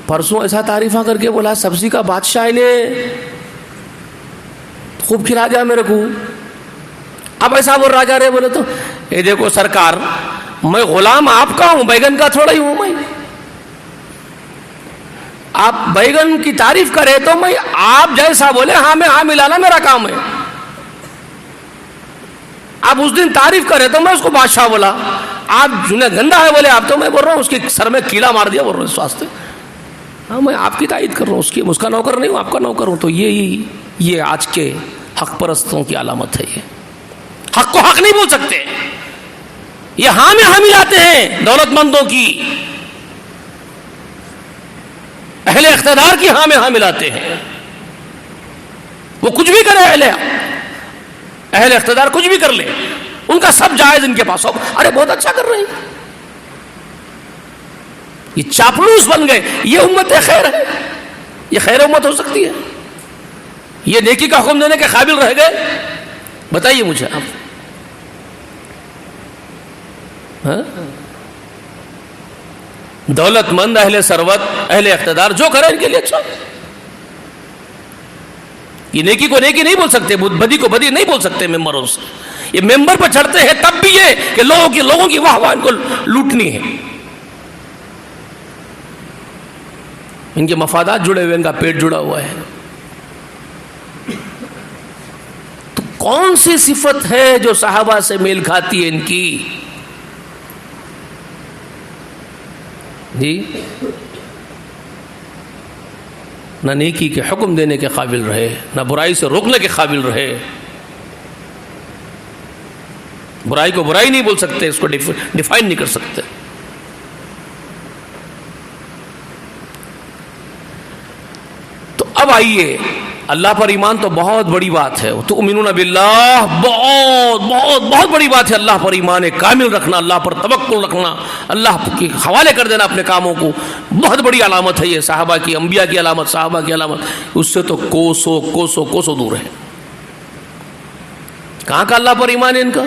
S1: پرسوں ایسا تعریفہ کر کے بولا سبزی کا بادشاہ انہیں خوب کھلا دیا میرے کو. اب ایسا بول رہا جا رہے. بولے تو اے دیکھو سرکار میں غلام آپ کا ہوں، بیگن کا تھوڑا ہی ہوں میں. آپ بیگن کی تعریف کرے تو میں آپ جیسا بولے ہاں میں ہاں ملانا میرا کام ہے. آپ اس دن تعریف کرے تو میں اس کو بادشاہ بولا. آپ جنہیں گندا ہے بولے آپ تو میں بول رہا ہوں اس کے سر میں کیلا مار دیا بول رہا ہوں اس واسطے. ہاں میں آپ کی تائید کر رہا ہوں، اس کا نوکر نہیں ہوں، آپ کا نوکر ہوں. تو یہ آج کے حق پرستوں کی علامت ہے. یہ حق کو حق نہیں بول سکتے. یہ ہاں میں ہم ہی آتے ہیں دولت مندوں کی، اہل اقتدار کی ہاں میں ہاں ملاتے ہیں. وہ کچھ بھی کرے, اہل اقتدار کچھ بھی کر لے, ان کا سب جائز ان کے پاس ہو. ارے بہت اچھا کر رہے ہیں, یہ چاپلوس بن گئے. یہ امت خیر ہے, یہ خیر امت ہو سکتی ہے؟ یہ نیکی کا حکم دینے کے قابل رہ گئے؟ بتائیے مجھے آپ. دولت مند, اہل ثروت, اہل اقتدار جو کرے ان کے لیے اچھا. یہ نیکی کو نیکی نہیں بول سکتے, بدی کو بدی نہیں بول سکتے ممبروں سے. یہ ممبر پر چڑھتے ہیں تب بھی یہ کہ لوگوں کی واہ واہ ان کو لوٹنی ہے. ان کے مفادات جڑے ہوئے, ان کا پیٹ جڑا ہوا ہے. تو کون سی صفت ہے جو صحابہ سے میل کھاتی ہے ان کی؟ جی, نہ نیکی کے حکم دینے کے قابل رہے, نہ برائی سے روکنے کے قابل رہے. برائی کو برائی نہیں بول سکتے, اس کو ڈیفائن نہیں کر سکتے. تو اب آئیے, اللہ پر ایمان تو بہت بڑی بات ہے. تؤمنون باللہ, بہت بہت بہت بڑی بات ہے. اللہ پر ایمان کامل رکھنا, اللہ پر توکل رکھنا, اللہ کے حوالے کر دینا اپنے کاموں کو, بہت بڑی علامت ہے یہ. صحابہ کی, انبیاء کی علامت, صحابہ کی علامت, اس سے تو کوسوں کوسوں کوسوں دور ہے. کہاں کا اللہ پر ایمان ہے ان کا؟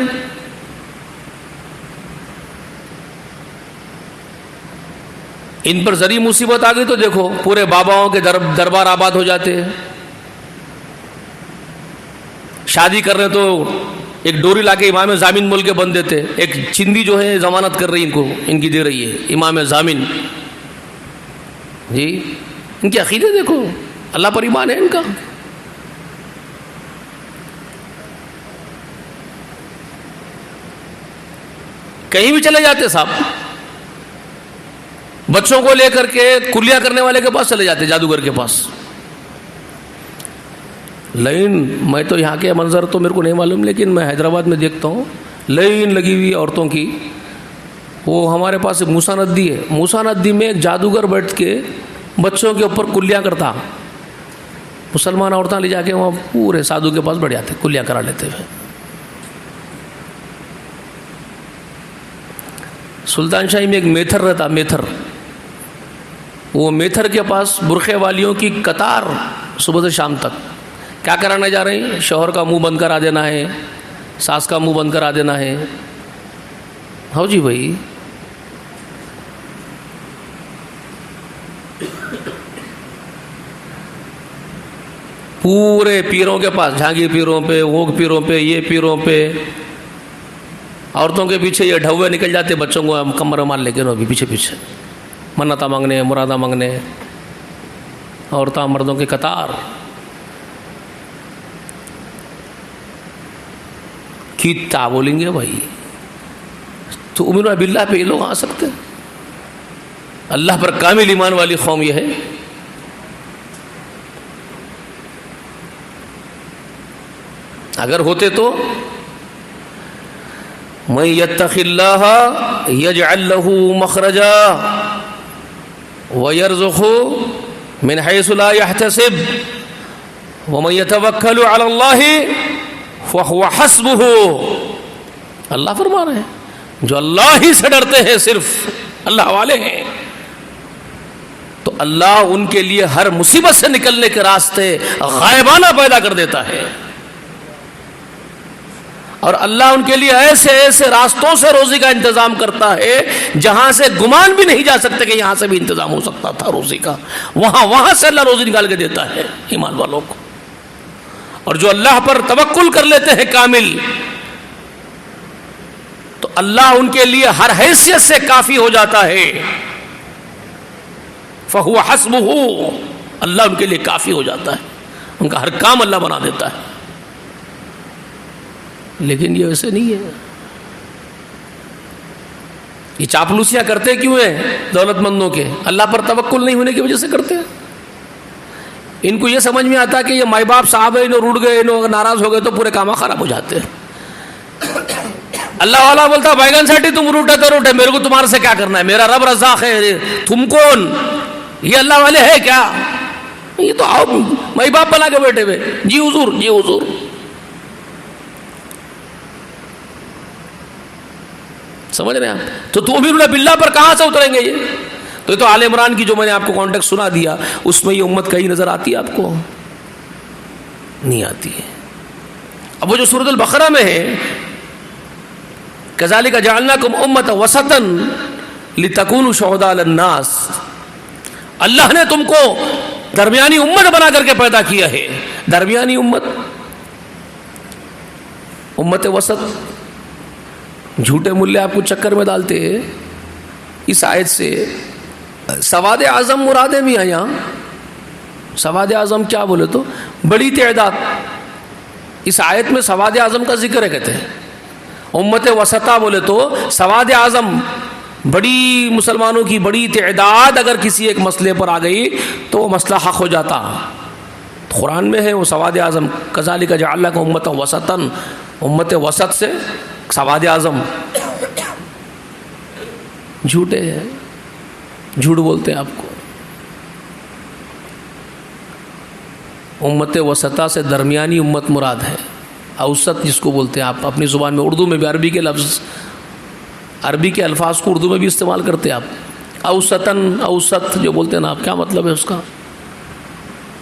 S1: ان پر ذری مصیبت آ گئی تو دیکھو پورے باباؤں کے دربار آباد ہو جاتے ہیں. شادی کر رہے تو ایک ڈوری لا کے امام ضامن بول کے بند دیتے. ایک چندی جو ہے ضمانت کر رہی ان کو, ان کی دے رہی ہے امام ضامن. جی, ان کے عقیدے دیکھو, اللہ پر ایمان ہے ان کا. کہیں بھی چلے جاتے صاحب, بچوں کو لے کر کے کلیہ کرنے والے کے پاس چلے جاتے, جادوگر کے پاس. لائن, میں تو یہاں کے منظر تو میرے کو نہیں معلوم, لیکن میں حیدرآباد میں دیکھتا ہوں لائن لگی ہوئی عورتوں کی. وہ ہمارے پاس ایک موسیٰ ندی ہے, موسیٰ ندی میں ایک جادوگر بیٹھ کے بچوں کے اوپر کلیاں کرتا. مسلمان عورتیں لے جا کے وہاں پورے سادھو کے پاس بیٹھ جاتے, کلیاں کرا لیتے ہوئے. سلطان شاہی میں ایک میتھر رہتا, میتھر. وہ میتھر کے پاس برقعے والیوں کی قطار صبح سے شام تک. کیا کرانے جا رہے ہیں؟ شوہر کا منہ بند کرا دینا ہے, ساس کا منہ بند کرا دینا ہے. ہاں جی بھائی, پورے پیروں کے پاس, جھانگیر پیروں پہ, وہ پیروں پہ, یہ پیروں پہ. عورتوں کے پیچھے یہ ڈھوے نکل جاتے, بچوں کو کمر مار لے کے ابھی پیچھے پیچھے منتیں مانگنے, مرادیں مانگنے. عورتیں مردوں کی قطار. کیا بولیں گے بھائی؟ تو امین باللہ پہ یہ لوگ آ سکتے ہیں؟ اللہ پر کامل ایمان والی قوم یہ ہے. اگر ہوتے تو من یتق اللہ یجعل له مخرجا ویرزقه من حیث لا يحتسب ومن یتوکل علی اللہ فهو حسبه. اللہ فرما رہے ہیں جو اللہ ہی سے ڈرتے ہیں, صرف اللہ والے ہیں, تو اللہ ان کے لیے ہر مصیبت سے نکلنے کے راستے غائبانہ پیدا کر دیتا ہے. اور اللہ ان کے لیے ایسے ایسے راستوں سے روزی کا انتظام کرتا ہے جہاں سے گمان بھی نہیں جا سکتے کہ یہاں سے بھی انتظام ہو سکتا تھا روزی کا. وہاں سے اللہ روزی نکال کے دیتا ہے ایمان والوں کو. اور جو اللہ پر توکل کر لیتے ہیں کامل, تو اللہ ان کے لیے ہر حیثیت سے کافی ہو جاتا ہے. فہو حسبہ, اللہ ان کے لیے کافی ہو جاتا ہے, ان کا ہر کام اللہ بنا دیتا ہے. لیکن یہ ویسے نہیں ہے. یہ چاپلوسیاں کرتے کیوں ہیں دولت مندوں کے؟ اللہ پر توکل نہیں ہونے کی وجہ سے کرتے ہیں. ان کو یہ سمجھ میں آتا کہ یہ مائی باپ صاحب ہے, انہوں روٹ گئے, انہوں ناراض ہو گئے تو پورے کام خراب ہو جاتے ہیں. اللہ والا بولتا بیگن ساٹھی تم روٹے تو روٹے, میرے کو تمہارے سے کیا کرنا ہے, میرا رب رزاق ہے, تم کون؟ یہ اللہ والے ہے کیا؟ یہ تو آؤ مائی باپ بنا کے بیٹھے ہوئے، جی حضور جی حضور. سمجھ رہے ہیں آپ؟ تو تؤمنون باللہ پر کہاں سے اتریں گے یہ؟ تو آل عمران کی جو میں نے آپ کو کانٹیکٹ سنا دیا، اس میں یہ امت کہیں نظر آتی ہے آپ کو؟ نہیں آتی ہے. اب وہ جو سورۃ البقرہ میں ہے کذالک جعلناکم امۃ وسطا لتکونوا شہداء علی الناس، اللہ نے تم کو درمیانی امت بنا کر کے پیدا کیا ہے. درمیانی امت، امت وسط. جھوٹے ملے آپ کو چکر میں ڈالتے ہیں اس آیت سے. سواد اعظم مراد ہے میاں یہاں. سواد اعظم کیا بولے تو بڑی تعداد. اس آیت میں سواد اعظم کا ذکر ہے. کہتے ہیں امت وسطہ بولے تو سواد اعظم، بڑی مسلمانوں کی بڑی تعداد اگر کسی ایک مسئلے پر آ گئی تو وہ مسئلہ حق ہو جاتا. قرآن میں ہے وہ سواد اعظم. کذالک جعلناکم امۃ وسطا، امت وسط سے سواد اعظم. جھوٹے ہیں، جھوٹ بولتے ہیں آپ کو. امت وسطہ سے درمیانی امت مراد ہے. اوسط جس کو بولتے ہیں آپ اپنی زبان میں، اردو میں بھی عربی کے لفظ، عربی کے الفاظ کو اردو میں بھی استعمال کرتے ہیں آپ. اوسطن، اوسط جو بولتے ہیں نا آپ، کیا مطلب ہے اس کا؟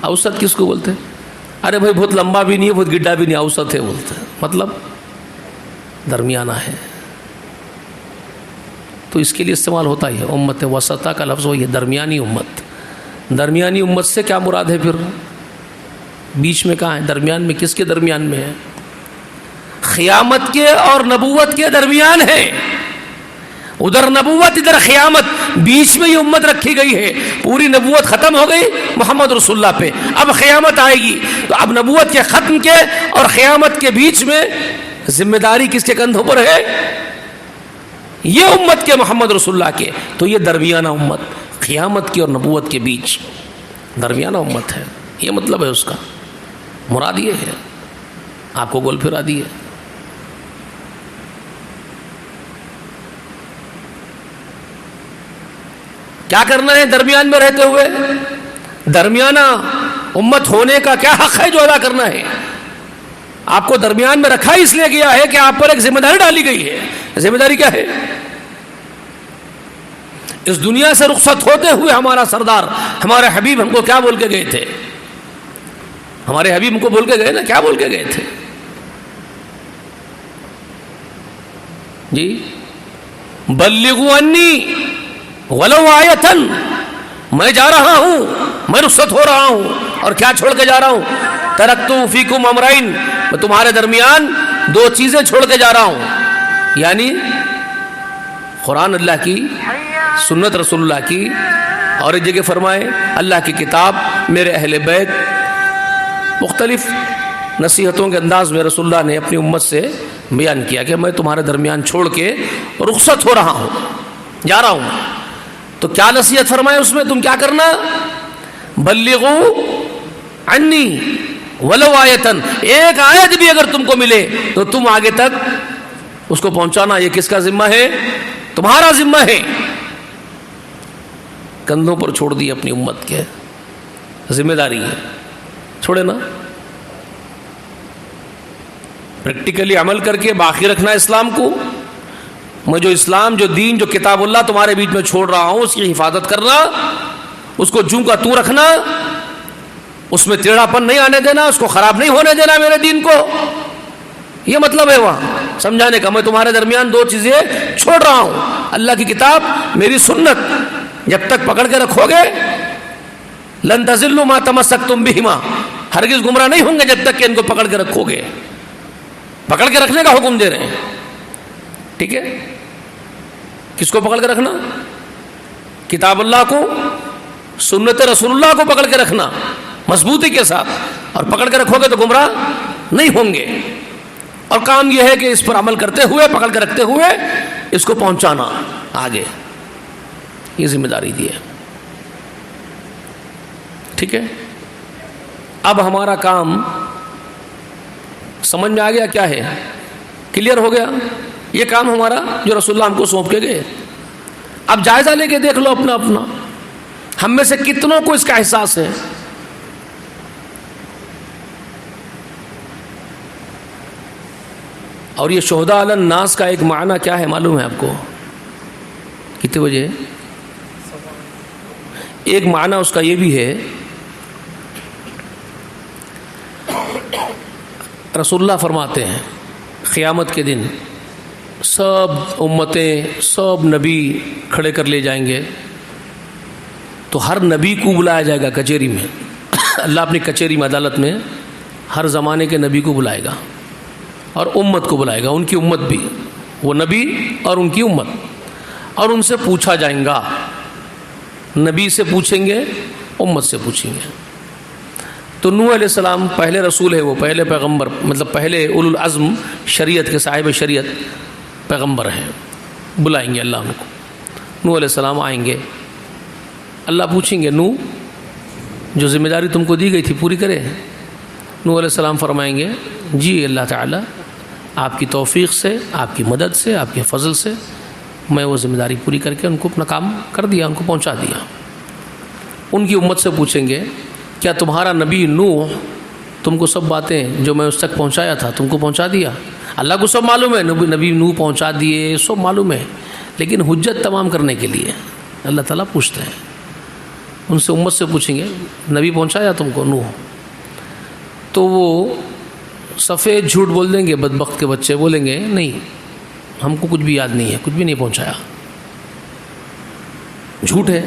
S1: اوسط کس کو بولتے ہیں؟ ارے بھائی بہت لمبا بھی نہیں ہے بہت گڈھا بھی نہیں، اوسط ہے بولتے ہیں. مطلب درمیانہ ہے. تو اس کے لیے استعمال ہوتا ہی ہے. امت وسطہ کا لفظ وہی ہے، درمیانی امت. درمیانی امت سے کیا مراد ہے پھر؟ بیچ میں کہاں ہے؟ درمیان میں کس کے درمیان میں ہے؟ قیامت کے اور نبوت کے درمیان ہے. ادھر نبوت ادھر قیامت، بیچ میں یہ امت رکھی گئی ہے. پوری نبوت ختم ہو گئی محمد رسول اللہ پہ، اب قیامت آئے گی. تو اب نبوت کے ختم کے اور قیامت کے بیچ میں ذمہ داری کس کے کندھوں پر ہے؟ یہ امت کے محمد رسول اللہ کے. تو یہ درمیانہ امت، قیامت کی اور نبوت کے بیچ درمیانہ امت ہے. یہ مطلب ہے اس کا. مراد یہ ہے. آپ کو گول پھرا دی ہے. کیا کرنا ہے درمیان میں رہتے ہوئے؟ درمیانہ امت ہونے کا کیا حق ہے جو ادا کرنا ہے؟ آپ کو درمیان میں رکھا اس لیے گیا ہے کہ آپ پر ایک ذمہ داری ڈالی گئی ہے. ذمہ داری کیا ہے؟ اس دنیا سے رخصت ہوتے ہوئے ہمارا سردار، ہمارے حبیب ہم کو کیا بول کے گئے تھے؟ ہمارے حبیب ہم کو بول کے گئے نا، کیا بول کے گئے تھے جی؟ بلغوا انی ولو آیۃ، میں جا رہا ہوں، میں رخصت ہو رہا ہوں، اور کیا چھوڑ کے جا رہا ہوں؟ ترکت فیکم امرین، میں تمہارے درمیان دو چیزیں چھوڑ کے جا رہا ہوں. یعنی قرآن اللہ کی، سنت رسول اللہ کی، اور ایک جگہ فرمائے اللہ کی کتاب، میرے اہل بیت. مختلف نصیحتوں کے انداز میں رسول اللہ نے اپنی امت سے بیان کیا کہ میں تمہارے درمیان چھوڑ کے رخصت ہو رہا ہوں، جا رہا ہوں. تو کیا نصیحت فرمائے اس میں؟ تم کیا کرنا؟ بلغوا عنی ولو آیتن، ایک آیت بھی اگر تم کو ملے تو تم آگے تک اس کو پہنچانا. یہ کس کا ذمہ ہے؟ تمہارا ذمہ ہے. کندھوں پر چھوڑ دی اپنی امت کے، ذمہ داری ہے. چھوڑے نا، پریکٹیکلی عمل کر کے باقی رکھنا اسلام کو. میں جو اسلام، جو دین، جو کتاب اللہ تمہارے بیچ میں چھوڑ رہا ہوں، اس کی حفاظت کرنا، اس کو جوں کا توں رکھنا، اس میں ٹیڑھا پن نہیں آنے دینا، اس کو خراب نہیں ہونے دینا میرے دین کو. یہ مطلب ہے وہاں سمجھانے کا. میں تمہارے درمیان دو چیزیں چھوڑ رہا ہوں، اللہ کی کتاب، میری سنت. جب تک پکڑ کے رکھو گے، لن تضلوا ما تمسکتم بہما، ہرگز گمراہ نہیں ہوں گے جب تک کہ ان کو پکڑ کے رکھو گے. پکڑ کے رکھنے کا حکم دے رہے ہیں. ٹھیک ہے؟ کس کو پکڑ کے رکھنا؟ کتاب اللہ کو، سنت رسول اللہ کو پکڑ کے رکھنا مضبوطی کے ساتھ. اور پکڑ کے رکھو گے تو گمراہ نہیں ہوں گے. اور کام یہ ہے کہ اس پر عمل کرتے ہوئے، پکڑ کے رکھتے ہوئے اس کو پہنچانا آگے. یہ ذمہ داری دی ہے. ٹھیک ہے؟ اب ہمارا کام سمجھ میں آ گیا کیا ہے؟ کلیئر ہو گیا؟ یہ کام ہمارا جو رسول اللہ ہم کو سونپ کے گئے. اب جائزہ لے کے دیکھ لو اپنا. ہم میں سے کتنوں کو اس کا احساس ہے؟ اور یہ شہداء علی الناس کا ایک معنی کیا ہے معلوم ہے آپ کو؟ کتنے بجے؟ ایک معنی اس کا یہ بھی ہے، رسول اللہ فرماتے ہیں قیامت کے دن سب امتیں، سب نبی کھڑے کر لے جائیں گے، تو ہر نبی کو بلایا جائے گا کچہری میں. اللہ اپنی کچہری میں، عدالت میں ہر زمانے کے نبی کو بلائے گا اور امت کو بلائے گا، ان کی امت بھی، وہ نبی اور ان کی امت، اور ان سے پوچھا جائیں گا. نبی سے پوچھیں گے، امت سے پوچھیں گے. تو نوح علیہ السلام پہلے رسول ہے، وہ پہلے پیغمبر، مطلب پہلے اولو العزم شریعت کے صاحب شریعت پیغمبر ہیں. بلائیں گے اللہ ان کو. نوح علیہ السلام آئیں گے، اللہ پوچھیں گے نوح جو ذمہ داری تم کو دی گئی تھی پوری کرے. نوح علیہ السلام فرمائیں گے جی اللہ تعالیٰ آپ کی توفیق سے، آپ کی مدد سے، آپ کے فضل سے میں وہ ذمہ داری پوری کر کے ان کو اپنا کام کر دیا، ان کو پہنچا دیا. ان کی امت سے پوچھیں گے کیا تمہارا نبی نوح تم کو سب باتیں جو میں اس تک پہنچایا تھا تم کو پہنچا دیا؟ اللہ کو سب معلوم ہے، نبی نوح پہنچا دیے، سب معلوم ہے، لیکن حجت تمام کرنے کے لیے اللہ تعالیٰ پوچھتے ہیں. ان سے امت سے پوچھیں گے نبی پہنچایا تم کو نوح؟ تو وہ سفید جھوٹ بول دیں گے، بدبخت کے بچے بولیں گے نہیں ہم کو کچھ بھی یاد نہیں ہے، کچھ بھی نہیں پہنچایا. جھوٹ ہے.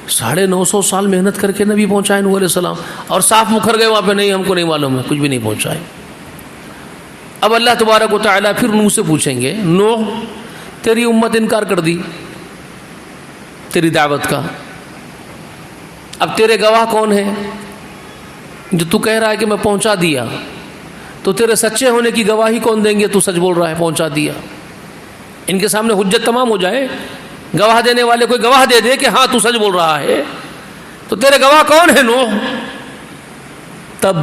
S1: 950 سال محنت کر کے نبی پہنچائے نوح علیہ السلام، اور صاف مکر گئے وہاں پہ نہیں ہم کو نہیں معلوم ہے، کچھ بھی نہیں پہنچائے. اب اللہ تبارک و تعالیٰ پھر نوح سے پوچھیں گے نوح تیری امت انکار کر دی تیری دعوت کا، اب تیرے گواہ کون ہیں جو تو کہہ رہا ہے کہ میں پہنچا دیا؟ تو تیرے سچے ہونے کی گواہی کون دیں گے تو سچ بول رہا ہے پہنچا دیا؟ ان کے سامنے حجت تمام ہو جائے، گواہ دینے والے کوئی گواہ دے دے کہ ہاں تو سچ بول رہا ہے، تو تیرے گواہ کون ہیں نوح؟ تب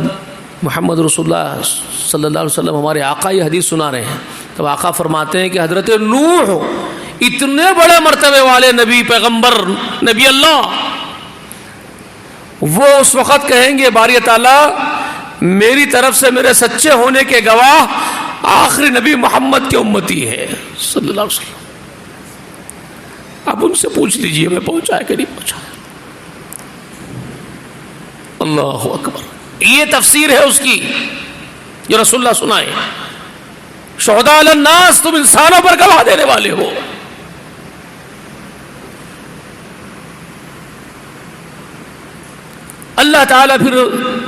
S1: محمد رسول اللہ صلی اللہ علیہ وسلم ہمارے آقا یہ حدیث سنا رہے ہیں. تب آقا فرماتے ہیں کہ حضرت نوح اتنے بڑے مرتبے والے نبی، پیغمبر، نبی اللہ، وہ اس وقت کہیں گے باری تعالیٰ میری طرف سے میرے سچے ہونے کے گواہ آخری نبی محمد کے امتی ہے صلی اللہ علیہ وسلم. اب ان سے پوچھ لیجئے میں پہنچا کہ نہیں پہنچا. اللہ اکبر. یہ تفسیر ہے اس کی جو رسول اللہ سنائے. شہداء علی الناس، تم انسانوں پر گواہ دینے والے ہو. اللہ تعالیٰ پھر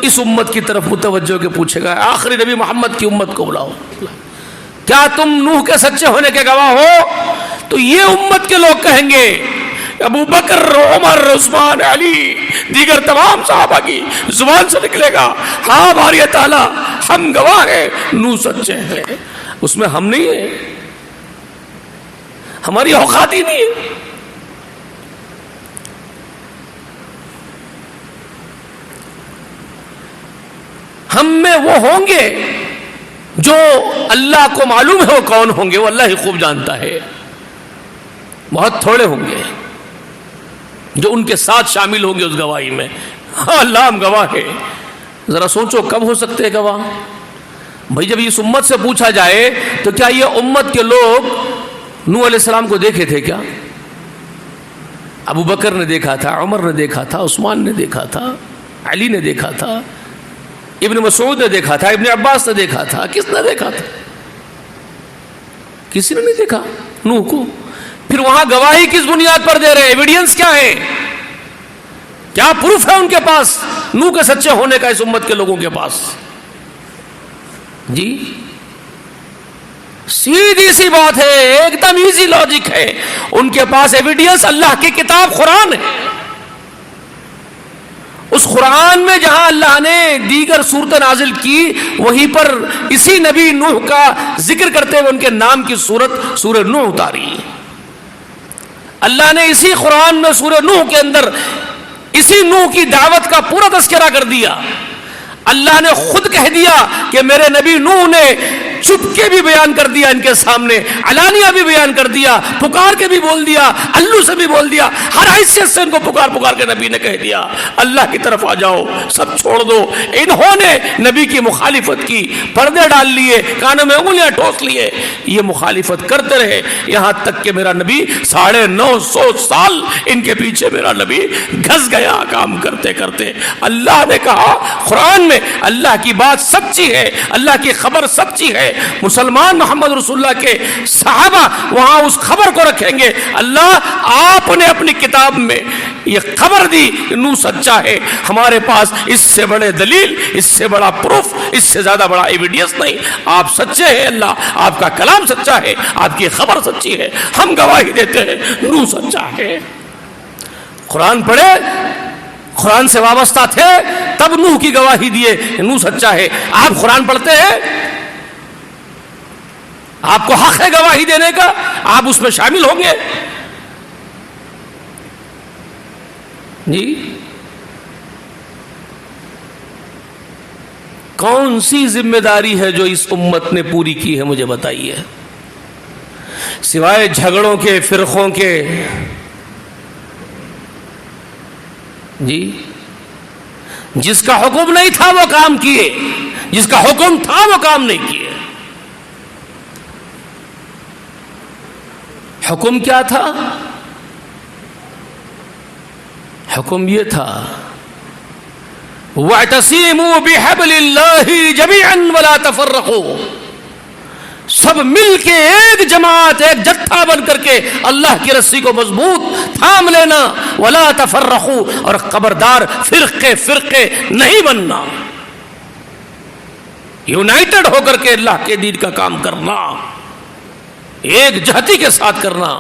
S1: اس امت کی طرف متوجہ کے پوچھے گا آخری نبی محمد کی امت کو بلاؤ، کیا تم نوح کے سچے ہونے کے گواہ ہو؟ تو یہ امت کے لوگ کہیں گے، ابو بکر، عمر، عثمان، علی، دیگر تمام صحابہ کی زبان سے نکلے گا ہاں باری تعالیٰ ہم گواہ ہیں نوح سچے ہیں. اس میں ہم نہیں ہیں، ہماری اوقات ہی نہیں ہے. ہم میں وہ ہوں گے جو اللہ کو معلوم ہے وہ کون ہوں گے، وہ اللہ ہی خوب جانتا ہے. بہت تھوڑے ہوں گے جو ان کے ساتھ شامل ہوں گے اس گواہی میں. ہاں اللہ ہم گواہ ہے. ذرا سوچو کب ہو سکتے ہیں گواہ؟ بھائی جب اس امت سے پوچھا جائے تو کیا یہ امت کے لوگ نوح علیہ السلام کو دیکھے تھے کیا؟ ابو بکر نے دیکھا تھا، عمر نے دیکھا تھا، عثمان نے دیکھا تھا، علی نے دیکھا تھا، ابن مسعود نے دیکھا تھا، ابن عباس نے دیکھا تھا. کس نے دیکھا تھا؟ کسی نے نہیں دیکھا نوح کو. پھر وہاں گواہی کس بنیاد پر دے رہے ہیں؟ ایویڈینس کیا ہے؟ کیا پروف ہے ان کے پاس نوح کے سچے ہونے کا اس امت کے لوگوں کے پاس؟ جی سیدھی سی بات ہے، ایک دم ایزی لاجک ہے. ان کے پاس ایویڈینس اللہ کی کتاب قرآن ہے. اس قرآن میں جہاں اللہ نے دیگر صورتیں نازل کی وہیں پر اسی نبی نوح کا ذکر کرتے ہوئے ان کے نام کی صورت سورہ نوح اتاری. اللہ نے اسی قرآن میں سورہ نوح کے اندر اسی نوح کی دعوت کا پورا تذکرہ کر دیا. اللہ نے خود کہہ دیا کہ میرے نبی نوح نے چھپ کے بھی بیان کر دیا ان کے سامنے, علانیہ بھی بیان کر دیا, پکار کے بھی بول دیا, الو سے بھی بول دیا, ہر حیثیت سے ان کو پکار پکار کے نبی نے کہہ دیا اللہ کی طرف آ جاؤ, سب چھوڑ دو. انہوں نے نبی کی مخالفت کی, پردے ڈال لیے, کانوں میں انگلیاں ٹھوس لیے, یہ مخالفت کرتے رہے یہاں تک کہ میرا نبی 950 سال ان کے پیچھے میرا نبی گھس گیا کام کرتے کرتے. اللہ نے کہا قرآن میں اللہ کی بات سچی ہے, اللہ کی خبر سچی ہے. مسلمان محمد رسول اللہ کے صحابہ وہاں اس خبر کو رکھیں گے. اللہ آپ نے اپنی کتاب میں یہ خبر دی نو سچا ہے. ہمارے پاس اس سے بڑے دلیل, اس سے بڑا پروف, اس سے زیادہ بڑا ایویڈینس نہیں. آپ سچے ہیں, اللہ آپ کا کلام سچا ہے, آپ کی خبر سچی ہے, ہم گواہی دیتے ہیں نو سچا ہے. قرآن پڑھے, قرآن سے وابستہ تھے تب نوح کی گواہی دیے نوح سچا ہے. آپ قرآن پڑھتے ہیں, آپ کو حق ہے گواہی دینے کا, آپ اس میں شامل ہوں گے جی. کون سی ذمہ داری ہے جو اس امت نے پوری کی ہے مجھے بتائیے, سوائے جھگڑوں کے, فرقوں کے جی. جس کا حکم نہیں تھا وہ کام کیے, جس کا حکم تھا وہ کام نہیں کیے. حکم کیا تھا؟ حکم یہ تھا وَاعْتَصِمُوا بِحَبْلِ اللَّهِ جَمِيعًا وَلَا تَفَرَّقُوا. سب مل کے ایک جماعت, ایک جتھا بن کر کے اللہ کی رسی کو مضبوط تھام لینا. وَلَا تَفَرَّقُوا, اور خبردار فرقے نہیں بننا. یونائٹڈ ہو کر کے اللہ کے دین کا کام کرنا, ایک جہتی کے ساتھ کرنا,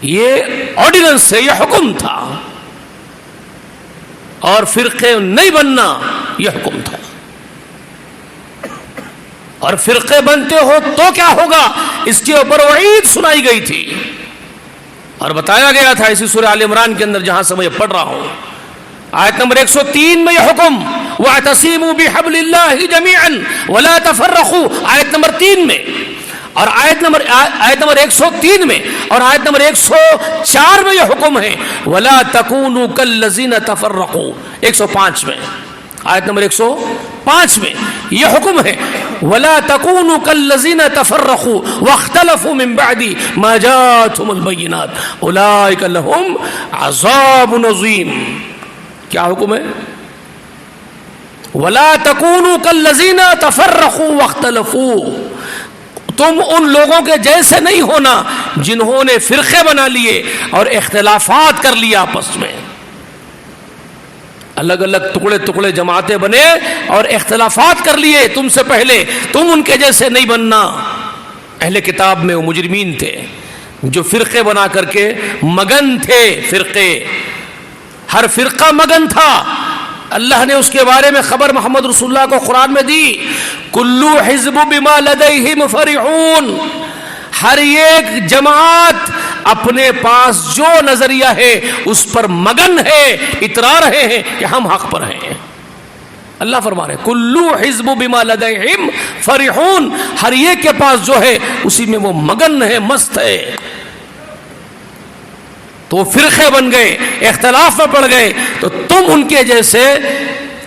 S1: یہ آرڈیننس ہے, یہ حکم تھا. اور فرقے نہیں بننا یہ حکم تھا. اور فرقے بنتے ہو تو کیا ہوگا, اس کے اوپر وعید سنائی گئی تھی اور بتایا گیا تھا اسی سورہ آل عمران کے اندر جہاں سے میں پڑھ رہا ہوں, آیت نمبر 103 میں یہ حکم وَاعْتَصِمُوا بِحَبْلِ اللَّهِ جَمِيعًا وَلَا تَفَرَّقُوا, آیت نمبر 3 میں, اور آیت نمبر 103 میں اور آیت نمبر 104 میں یہ حکم ہے وَلَا تَكُونُوا كَالَّذِينَ تَفَرَّقُوا. 105 میں, آیت نمبر 105 میں یہ حکم ہے وَلَا تَكُونُوا كَالَّذِينَ تَفَرَّقُوا وَاخْتَلَفُوا مِن بَعْدِ مَا جَاءَتْهُمُ الْبَيِّنَاتُ أُولَٰئِكَ لَهُمْ عَذَابٌ عَظِيمٌ. کیا حکم ہے؟ وَلَا تَكُونُوا كَالَّذِينَ تَفَرَّقُوا وَاخْتَلَفُوا. تم ان لوگوں کے جیسے نہیں ہونا جنہوں نے فرقے بنا لیے اور اختلافات کر لیا آپس میں. الگ الگ ٹکڑے جماعتیں بنے اور اختلافات کر لیے تم سے پہلے, تم ان کے جیسے نہیں بننا. اہل کتاب میں وہ مجرمین تھے جو فرقے بنا کر کے مگن تھے. فرقے, ہر فرقہ مگن تھا. اللہ نے اس کے بارے میں خبر محمد رسول اللہ کو قرآن میں دی, کلو حزب بما لدیہم فرحون. ہر ایک جماعت اپنے پاس جو نظریہ ہے اس پر مگن ہے, اترا رہے ہیں کہ ہم حق پر ہیں. اللہ فرما رہے کلو حزب بما لدیہم فرحون, ہر ایک کے پاس جو ہے اسی میں وہ مگن ہے, مست ہے. تو فرقے بن گئے, اختلاف میں پڑ گئے, تو تم ان کے جیسے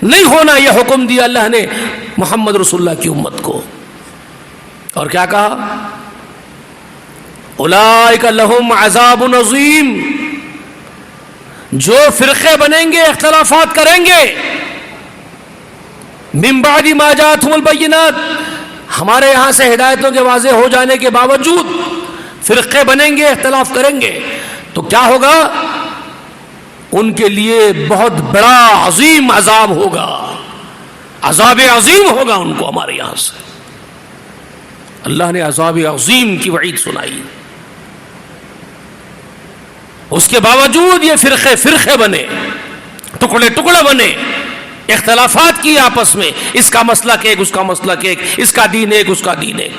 S1: نہیں ہونا. یہ حکم دیا اللہ نے محمد رسول اللہ کی امت کو. اور کیا کہا؟ اولئک لہم عذاب عظیم. جو فرقے بنیں گے, اختلافات کریں گے, من بعد ما جاءتهم البینات, ہمارے یہاں سے ہدایتوں کے واضح ہو جانے کے باوجود فرقے بنیں گے, اختلاف کریں گے, تو کیا ہوگا؟ ان کے لیے بہت بڑا عظیم عذاب ہوگا, عذاب عظیم ہوگا ان کو ہمارے یہاں سے. اللہ نے عذاب عظیم کی وعید سنائی. اس کے باوجود یہ فرقے بنے, ٹکڑے بنے, اختلافات کیے آپس میں, اس کا مسلک ایک, اس کا مسلک ایک, اس کا دین ایک, اس کا دین ایک.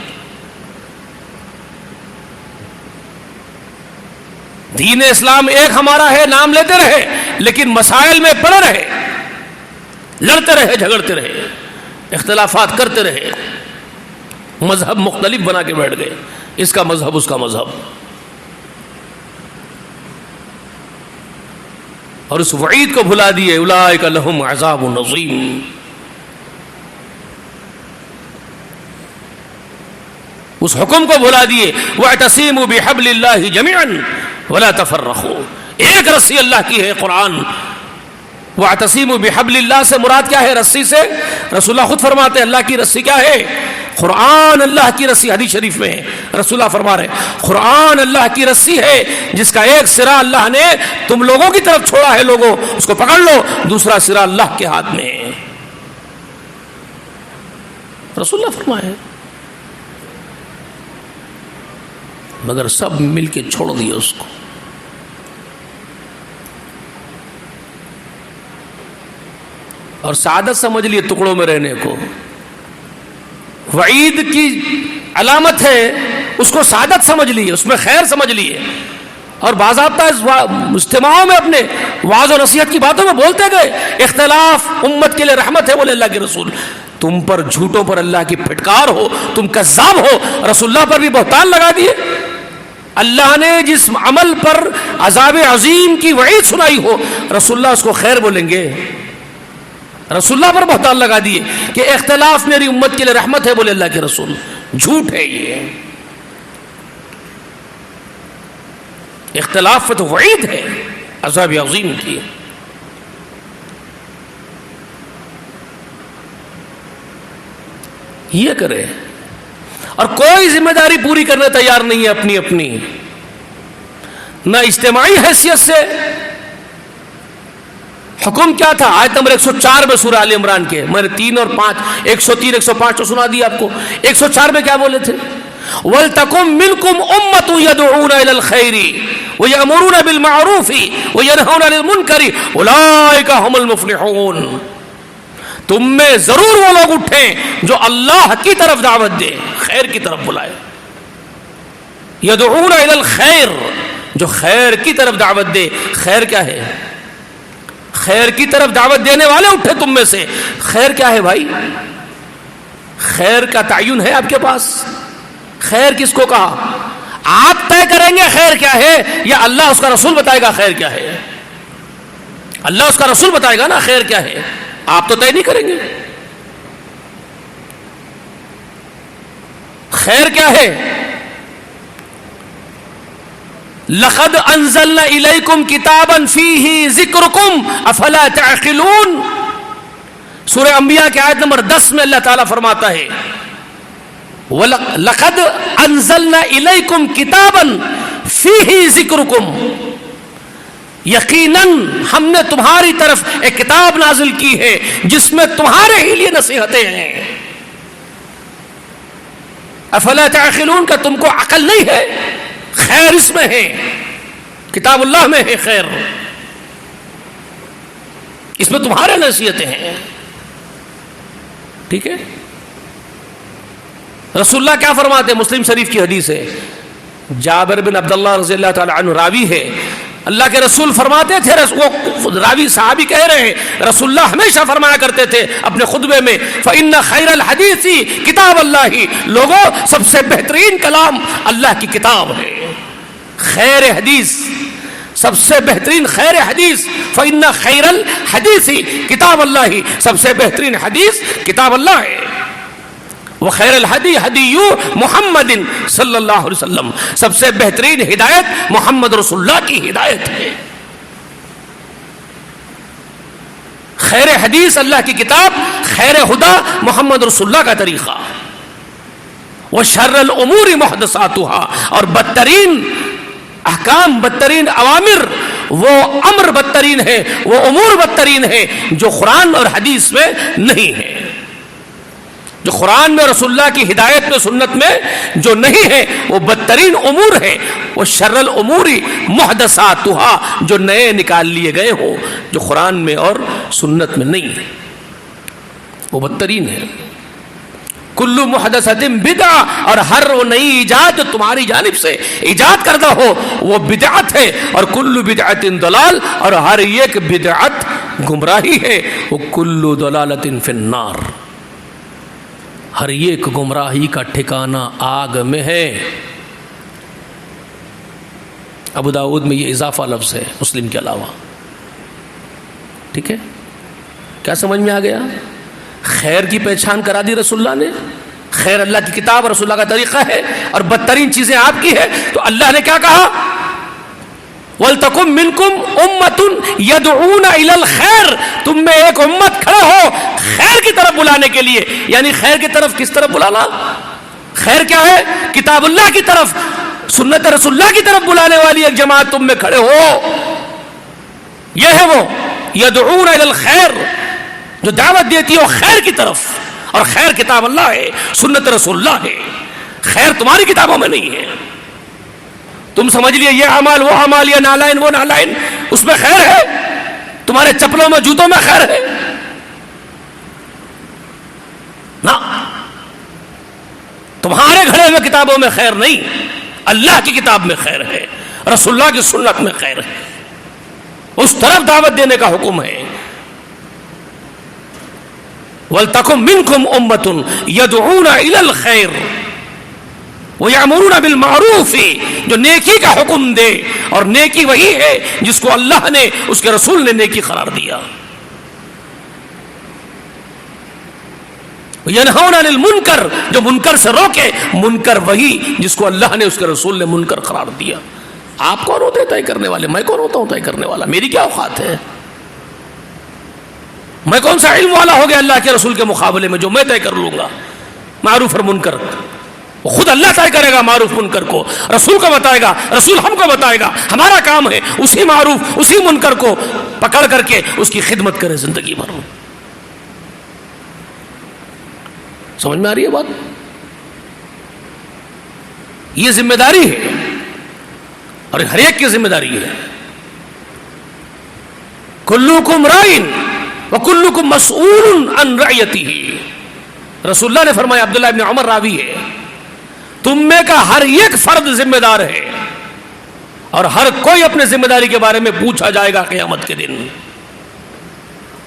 S1: دین اسلام ایک ہمارا ہے, نام لیتے رہے, لیکن مسائل میں پڑے رہے, لڑتے رہے, جھگڑتے رہے, اختلافات کرتے رہے. مذہب مختلف بنا کے بیٹھ گئے، اس کا مذہب اس کا مذہب، اور اس وعید کو بھلا دیے اولئک لہم عذاب عظیم. اس حکم کو بھلا دیے واعتصموا بحبل اللہ جميعا ولا تفرقوا. ایک رسی اللہ کی ہے قرآن. واعتصموا بحبل اللہ سے مراد کیا ہے؟ رسی سے رسول اللہ خود فرماتے ہیں اللہ کی رسی کیا ہے؟ قرآن اللہ کی رسی. حدیث شریف میں ہے رسول اللہ فرما رہے قرآن اللہ کی رسی ہے جس کا ایک سرا اللہ نے تم لوگوں کی طرف چھوڑا ہے، لوگوں اس کو پکڑ لو، دوسرا سرا اللہ کے ہاتھ میں ہے. رسول اللہ فرمائے مگر سب مل کے چھوڑ دیے اس کو. اور سعادت سمجھ لیے ٹکڑوں میں رہنے کو. وعید کی علامت ہے اس کو سعادت سمجھ لیے، اس میں خیر سمجھ لیے، اور باضابطہ اجتماعوں میں اپنے وعظ و نصیحت کی باتوں میں بولتے گئے اختلاف امت کے لیے رحمت ہے. بولے اللہ کے رسول تم پر جھوٹوں پر اللہ کی پھٹکار ہو، تم کذاب ہو. رسول اللہ پر بھی بہتان لگا دیے. اللہ نے جس عمل پر عذاب عظیم کی وعید سنائی ہو رسول اللہ اس کو خیر بولیں گے. رسول اللہ پر بہتان لگا دیے کہ اختلاف میری امت کے لیے رحمت ہے. بولے اللہ کے رسول جھوٹ ہے یہ. اختلاف تو وعید ہے عذاب عظیم کی. یہ کرے اور کوئی ذمہ داری پوری کرنے تیار نہیں ہے اپنی اپنی، نہ اجتماعی حیثیت سے. حکم کیا تھا؟ آیت نمبر 104 میں سورہ آل عمران کے، میں نے 3 اور 5 103 105 تو سنا دیا آپ کو. 104 میں کیا بولے تھے؟ وَلْتَكُمْ مِنْكُمْ أُمَّةٌ يَدْعُونَ إِلَى الْخَيْرِ وَيَأْمُرُونَ بِالْمَعْرُوفِ وَيَنْهَوْنَ عَنِ الْمُنْكَرِ أُولَئِكَ هُمُ الْمُفْلِحُونَ. تم میں ضرور وہ لوگ اٹھیں جو اللہ کی طرف دعوت دیں، خیر کی طرف بلائے. يَدْعُونَ إِلَى الْخَيْرِ، جو خیر کی طرف دعوت دے. خیر کیا ہے؟ خیر کی طرف دعوت دینے والے اٹھے تم میں سے. خیر کیا ہے بھائی؟ خیر کا تعین ہے آپ کے پاس؟ خیر کس کو کہا؟ آپ طے کریں گے خیر کیا ہے یا اللہ اس کا رسول بتائے گا خیر کیا ہے؟ اللہ اس کا رسول بتائے گا نا خیر کیا ہے، آپ تو طے نہیں کریں گے. خیر کیا ہے؟ لقد انزلنا الیکم کتابا فیہ ذکرکم افلا تعقلون. سورہ انبیاء کی آیت نمبر 10 میں اللہ تعالیٰ فرماتا ہے لقد انزلنا الیکم کتابا فیہ ذکرکم، یقیناً ہم نے تمہاری طرف ایک کتاب نازل کی ہے جس میں تمہارے ہی لیے نصیحتیں ہیں. افلا تعقلون، کا تم کو عقل نہیں ہے؟ خیر اس میں ہے، کتاب اللہ میں ہے خیر، اس میں تمہارے نصیحتیں ہیں. ٹھیک ہے. رسول اللہ کیا فرماتے ہیں؟ مسلم شریف کی حدیث ہے، جابر بن عبداللہ رضی اللہ تعالی عنہ راوی ہے. اللہ کے رسول فرماتے تھے، وہ راوی صحابی کہہ رہے ہیں رسول اللہ ہمیشہ فرمایا کرتے تھے اپنے خطبے میں فَإِنَّ خَيْرَ الْحَدِيثِ کتاب اللہ. لوگوں سب سے بہترین کلام اللہ کی کتاب ہے. خیر حدیث، سب سے بہترین خیر حدیث. فَإِنَّ خَيْرَ الْحَدِيثِ کتاب اللہ، سب سے بہترین حدیث کتاب اللہ ہے. وخیر الحدی حدی محمد صلی اللہ علیہ وسلم، سب سے بہترین ہدایت محمد رسول اللہ کی ہدایت ہے. خیر حدیث اللہ کی کتاب، خیر ہدا محمد رسول اللہ کا طریقہ. وشر الامور محدثاتها، اور بدترین احکام، بدترین اوامر، وہ امر بدترین ہے، وہ امور بدترین ہے جو قرآن اور حدیث میں نہیں ہے. جو قرآن میں رسول اللہ کی ہدایت میں سنت میں جو نہیں ہے وہ بدترین امور ہے. وہ شر الامور محدثاتها، جو نئے نکال لیے گئے ہوں جو قرآن میں اور سنت میں نہیں ہے وہ بدترین ہے. کل محدثۃ بدعہ، اور ہر وہ نئی ایجاد جو تمہاری جانب سے ایجاد کردہ ہو وہ بدعت ہے. اور کل بدعت ضلال، اور ہر ایک بدعت گمراہی ہے. وہ کل ضلالۃ فی النار، ہر ایک گمراہی کا ٹھکانہ آگ میں ہے. ابو داؤد میں یہ اضافہ لفظ ہے مسلم کے علاوہ. ٹھیک ہے, کیا سمجھ میں آ گیا؟ خیر کی پہچان کرا دی رسول اللہ نے. خیر اللہ کی کتاب رسول اللہ کا طریقہ ہے, اور بدترین چیزیں آپ کی ہے. تو اللہ نے کیا کہا؟ وَلْتَكُمْ مِنْكُمْ أُمَّةٌ يَدْعُونَ إِلَى الْخَيْرِ, تم میں ایک امت کھڑے ہو خیر کی طرف بلانے کے لیے. یعنی خیر کی طرف کس طرف بلانا؟ خیر کیا ہے؟ کتاب اللہ کی طرف, سنت رسول اللہ کی طرف بلانے والی ایک جماعت تم میں کھڑے ہو. یہ ہے وہ يَدْعُونَ إِلَى الْخَيْرِ, جو دعوت دیتی ہو خیر کی طرف. اور خیر کتاب اللہ ہے, سنت رسول اللہ ہے. خیر تمہاری کتابوں میں نہیں ہے. تم سمجھ لیے یہ اعمال وہ اعمال, یہ نالائن وہ نالائن, اس میں خیر ہے. تمہارے چپلوں میں جوتوں میں خیر ہے نا. تمہارے گھڑے میں کتابوں میں خیر نہیں, اللہ کی کتاب میں خیر ہے, رسول اللہ کی سنت میں خیر ہے. اس طرف دعوت دینے کا حکم ہے. وَلْتَكُمْ مِنْكُمْ أُمَّةٌ يَدْعُونَ إِلَى الْخَيْرِ وَيَأْمُرُونَ بِالْمَعْرُوفِ, جو نیکی کا حکم دے. اور نیکی وہی ہے جس کو اللہ نے, اس کے رسول نے نیکی قرار دیا. وَيَنْهَوْنَ عَنِ الْمُنْكَرِ, جو منکر سے روکے. منکر وہی جس کو اللہ نے, اس کے رسول نے منکر قرار دیا. آپ کون ہوتے ہیں طے کرنے والے؟ میں کون ہوتا ہوں طے کرنے والا؟ میری کیا اوقات ہے؟ میں کون سا علم والا ہو گیا اللہ کے رسول کے مقابلے میں جو میں طے کر لوں گا معروف اور منکر؟ خود اللہ طے کرے گا معروف منکر کو, رسول کو بتائے گا, رسول ہم کو بتائے گا. ہمارا کام ہے اسی معروف اسی منکر کو پکڑ کر کے اس کی خدمت کرے زندگی بھر. سمجھ میں آ رہی ہے بات؟ یہ ذمہ داری ہے, اور ہر ایک کی ذمہ داری ہے. کلکم رائن وکلکم مسئول عن رعیتہ. رسول اللہ نے فرمایا, عبداللہ ابن عمر راوی ہے, تم میں کا ہر ایک فرد ذمہ دار ہے, اور ہر کوئی اپنے ذمہ داری کے بارے میں پوچھا جائے گا قیامت کے دن.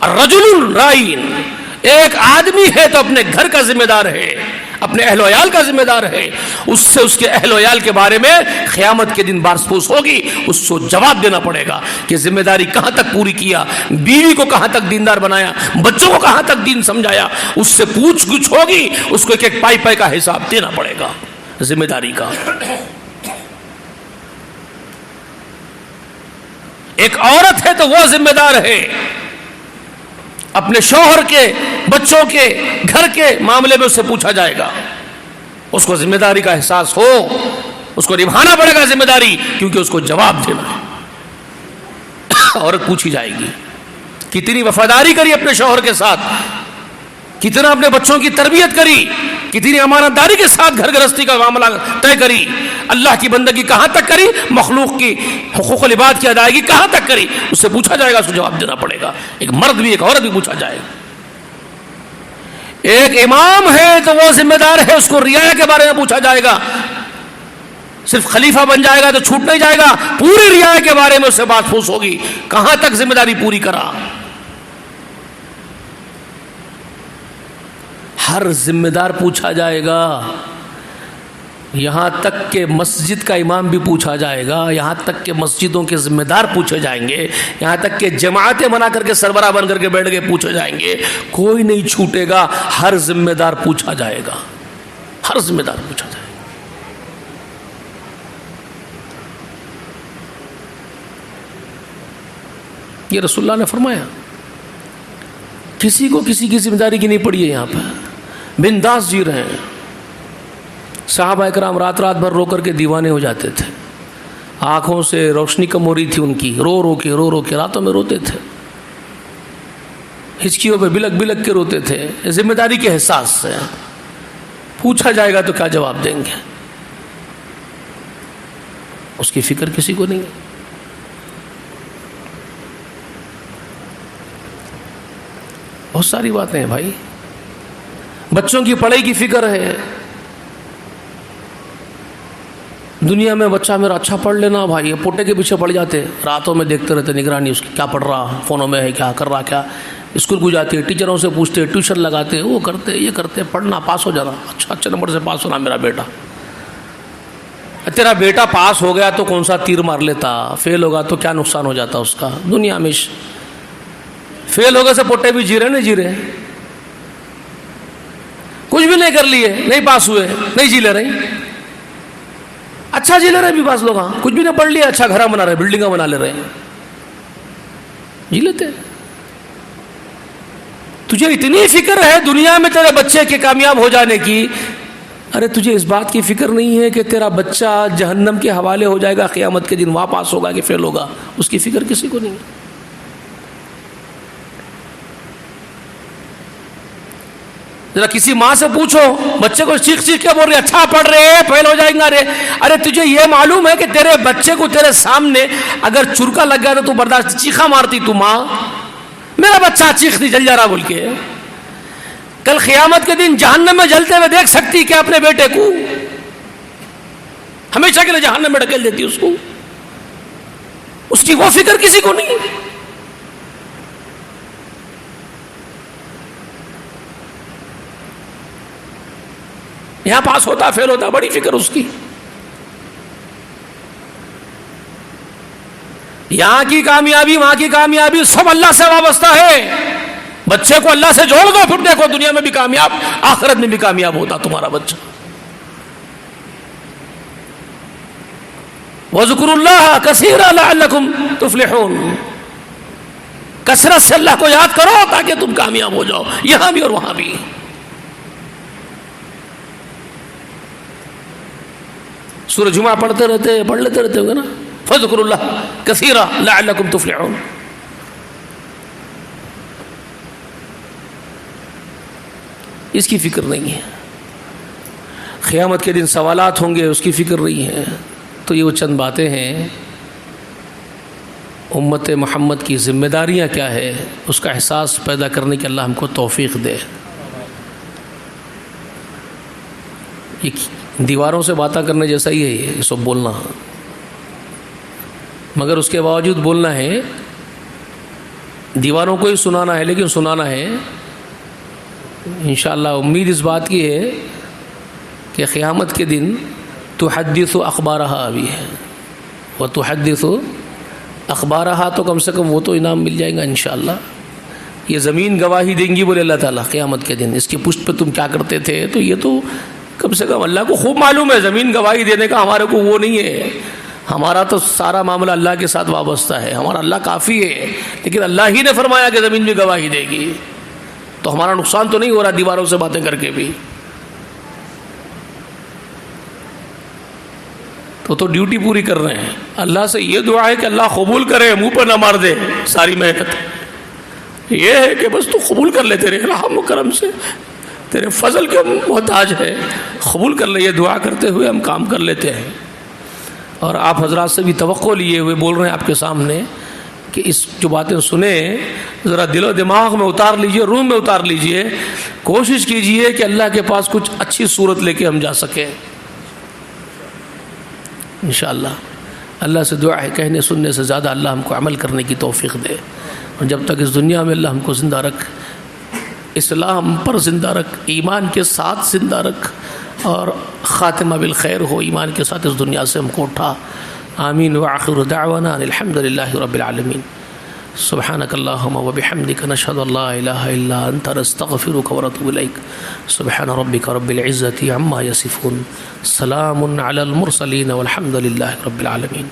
S1: الرجل رائن, ایک آدمی ہے تو اپنے گھر کا ذمہ دار ہے, اپنے اہل و عیال کا ذمہ دار ہے. اس سے اس کے اہل و عیال کے بارے میں قیامت کے دن بارس پوس ہوگی. اس کو جواب دینا پڑے گا کہ ذمہ داری کہاں تک پوری کیا, بیوی کو کہاں تک دیندار بنایا, بچوں کو کہاں تک دین سمجھایا. اس سے پوچھ گچھ ہوگی, اس کو ایک ایک پائی پائی کا حساب دینا پڑے گا ذمہ داری کا. ایک عورت ہے تو وہ ذمہ دار ہے اپنے شوہر کے, بچوں کے, گھر کے معاملے میں اس سے پوچھا جائے گا. اس کو ذمہ داری کا احساس ہو, اس کو نبھانا پڑے گا ذمہ داری, کیونکہ اس کو جواب دینا ہے. عورت پوچھی جائے گی کتنی وفاداری کری اپنے شوہر کے ساتھ, کتنا اپنے بچوں کی تربیت کری, کتنی امانت داری کے ساتھ گھر گرہستی کا معاملہ طے کری, اللہ کی بندگی کہاں تک کری, مخلوق کی حقوق العباد کی ادائیگی کہاں تک کری. اس سے پوچھا جائے گا, اس کو جواب دینا پڑے گا. ایک مرد بھی ایک عورت بھی پوچھا جائے گا. ایک امام ہے تو وہ ذمہ دار ہے, اس کو رعایا کے بارے میں پوچھا جائے گا. صرف خلیفہ بن جائے گا تو چھوٹ نہیں جائے گا, پوری رعایا کے بارے میں اس سے بات پوچھ ہوگی, کہاں تک ذمہ داری پوری کرا. ہر ذمہ دار پوچھا جائے گا. یہاں تک کہ مسجد کا امام بھی پوچھا جائے گا, یہاں تک کہ مسجدوں کے ذمہ دار پوچھے جائیں گے, یہاں تک کہ جماعتیں بنا کر کے سربراہ بن کر کے بیٹھ کے پوچھے جائیں گے. کوئی نہیں چھوٹے گا, ہر ذمہ دار پوچھا جائے گا, ہر ذمہ دار پوچھا جائے گا. یہ رسول اللہ نے فرمایا. کسی کو کسی کی ذمہ داری کی نہیں پڑی ہے. یہاں پہ بنداس جی رہے ہیں. صحابہ اکرام رات رات بھر رو کر کے دیوانے ہو جاتے تھے, آنکھوں سے روشنی کم ہو رہی تھی ان کی, رو رو کے راتوں میں روتے تھے, ہچکیوں پہ بلک بلک کے روتے تھے ذمہ داری کے احساس سے. پوچھا جائے گا تو کیا جواب دیں گے, اس کی فکر کسی کو نہیں. بہت ساری باتیں ہیں بھائی. بچوں کی پڑھائی کی فکر ہے. دنیا میں بچہ میرا اچھا پڑھ لینا بھائی, یہ پوٹے کے پیچھے پڑ جاتے, راتوں میں دیکھتے رہتے نگرانی اس کی, کیا پڑھ رہا, فونوں میں ہے کیا, کر رہا کیا. اسکول کو جاتے، ٹیچروں سے پوچھتے، ٹیوشن لگاتے، وہ کرتے، یہ کرتے، پڑھنا، پاس ہو جانا، اچھے نمبر سے پاس ہونا میرا بیٹا۔ تیرا بیٹا پاس ہو گیا تو کون سا تیر مار لیتا، فیل ہوگا تو کیا نقصان ہو جاتا اس کا دنیا میں۔ فیل ہوگا سے پوٹے بھی جی رہے نہیں جی رہے، کچھ بھی نہیں کر لیے، نہیں پاس ہوئے، نہیں جی لے رہے، اچھا جی لے رہے بھی بعض لوگ، ہاں کچھ بھی نہیں پڑھ لیا، اچھا گھر بنا رہے، بلڈنگاں بنا لے رہے، جی لیتے۔ تجھے اتنی فکر ہے دنیا میں تیرے بچے کے کامیاب ہو جانے کی، ارے تجھے اس بات کی فکر نہیں ہے کہ تیرا بچہ جہنم کے حوالے ہو جائے گا قیامت کے دن، وہاں پاس ہوگا کہ فیل ہوگا، اس کی فکر کسی کو نہیں ہے۔ ذرا کسی ماں سے پوچھو، بچے کو چیخ چیخ کے بول رہے اچھا پڑھ رہے ہیں، فیل ہو جائیں گا، ارے تجھے یہ معلوم ہے کہ تیرے بچے کو تیرے سامنے اگر چرکا لگ گیا تو برداشت، چیخا مارتی تو ماں، میرا بچہ چیخ نہیں جل جا رہا بول کے، کل قیامت کے دن جہنم میں جلتے ہوئے دیکھ سکتی کہ اپنے بیٹے کو ہمیشہ کے لیے جہنم میں ڈھکیل دیتی، اس کو، اس کی وہ فکر کسی کو نہیں۔ یہاں پاس ہوتا فیل ہوتا بڑی فکر اس کی، یہاں کی کامیابی وہاں کی کامیابی سب اللہ سے وابستہ ہے۔ بچے کو اللہ سے جوڑ دو، پھر دیکھو دنیا میں بھی کامیاب، آخرت میں بھی کامیاب ہوتا تمہارا بچہ۔ وَاذْكُرُوا اللَّهَ كَثِيرًا لَعَلَّكُمْ تُفْلِحُونَ، کثرت سے اللہ کو یاد کرو تاکہ تم کامیاب ہو جاؤ، یہاں بھی اور وہاں بھی۔ سورہ جمعہ پڑھ لیتے رہتے ہوگے نا، فَاذْكُرُوا اللَّهَ كَثِيرًا لَعَلَّكُمْ تُفْلِحُونَ۔ اس کی فکر نہیں ہے، قیامت کے دن سوالات ہوں گے اس کی فکر نہیں ہے۔ تو یہ وہ چند باتیں ہیں، امت محمد کی ذمہ داریاں کیا ہے، اس کا احساس پیدا کرنے کی اللہ ہم کو توفیق دے۔ یہ دیواروں سے باتیں کرنے جیسا ہی ہے یہ سب بولنا، مگر اس کے باوجود بولنا ہے، دیواروں کو ہی سنانا ہے، لیکن سنانا ہے انشاءاللہ۔ امید اس بات کی ہے کہ قیامت کے دن تحدث اخبارها بھی ہے، وتحدث اخبارها، تو کم سے کم وہ تو انعام مل جائے گا انشاءاللہ۔ یہ زمین گواہی دیں گی بولے اللہ تعالیٰ قیامت کے دن، اس کی پشت پہ تم کیا کرتے تھے، تو یہ تو کم سے کم اللہ کو خوب معلوم ہے، زمین گواہی دینے کا ہمارے کو وہ نہیں ہے، ہمارا تو سارا معاملہ اللہ کے ساتھ وابستہ ہے، ہمارا اللہ کافی ہے، لیکن اللہ ہی نے فرمایا کہ زمین بھی گواہی دے گی، تو ہمارا نقصان تو نہیں ہو رہا دیواروں سے باتیں کر کے بھی۔ تو ڈیوٹی پوری کر رہے ہیں، اللہ سے یہ دعا ہے کہ اللہ قبول کرے، منہ پر نہ مار دے ساری محنت، یہ ہے کہ بس تو قبول کر لے، تیرے رحم و کرم سے، تیرے فضل کے محتاج ہے، قبول کر لے۔ یہ دعا کرتے ہوئے ہم کام کر لیتے ہیں، اور آپ حضرات سے بھی توقع لیے ہوئے بول رہے ہیں آپ کے سامنے کہ اس جو باتیں سنیں ذرا دل و دماغ میں اتار لیجئے، روح میں اتار لیجئے، کوشش کیجئے کہ اللہ کے پاس کچھ اچھی صورت لے کے ہم جا سکیں انشاءاللہ۔ اللہ سے دعا ہے کہنے سننے سے زیادہ اللہ ہم کو عمل کرنے کی توفیق دے، اور جب تک اس دنیا میں اللہ ہم کو زندہ رکھ، اسلام پر زندہ رکھ، ایمان کے ساتھ زندہ رکھ، اور خاتمہ بالخیر ہو، ایمان کے ساتھ اس دنیا سے ہم کو اٹھا۔ آمین۔ وآخر دعوانا ان الحمد للہ رب العالمین۔ سبحانک اللہم وبحمدک، نشہد ان لا الہ الا انت، نستغفرک ونتوب الیک۔ سبحان ربک رب العزة عما یصفون، سلام علی المرسلین والحمد للہ رب العالمین۔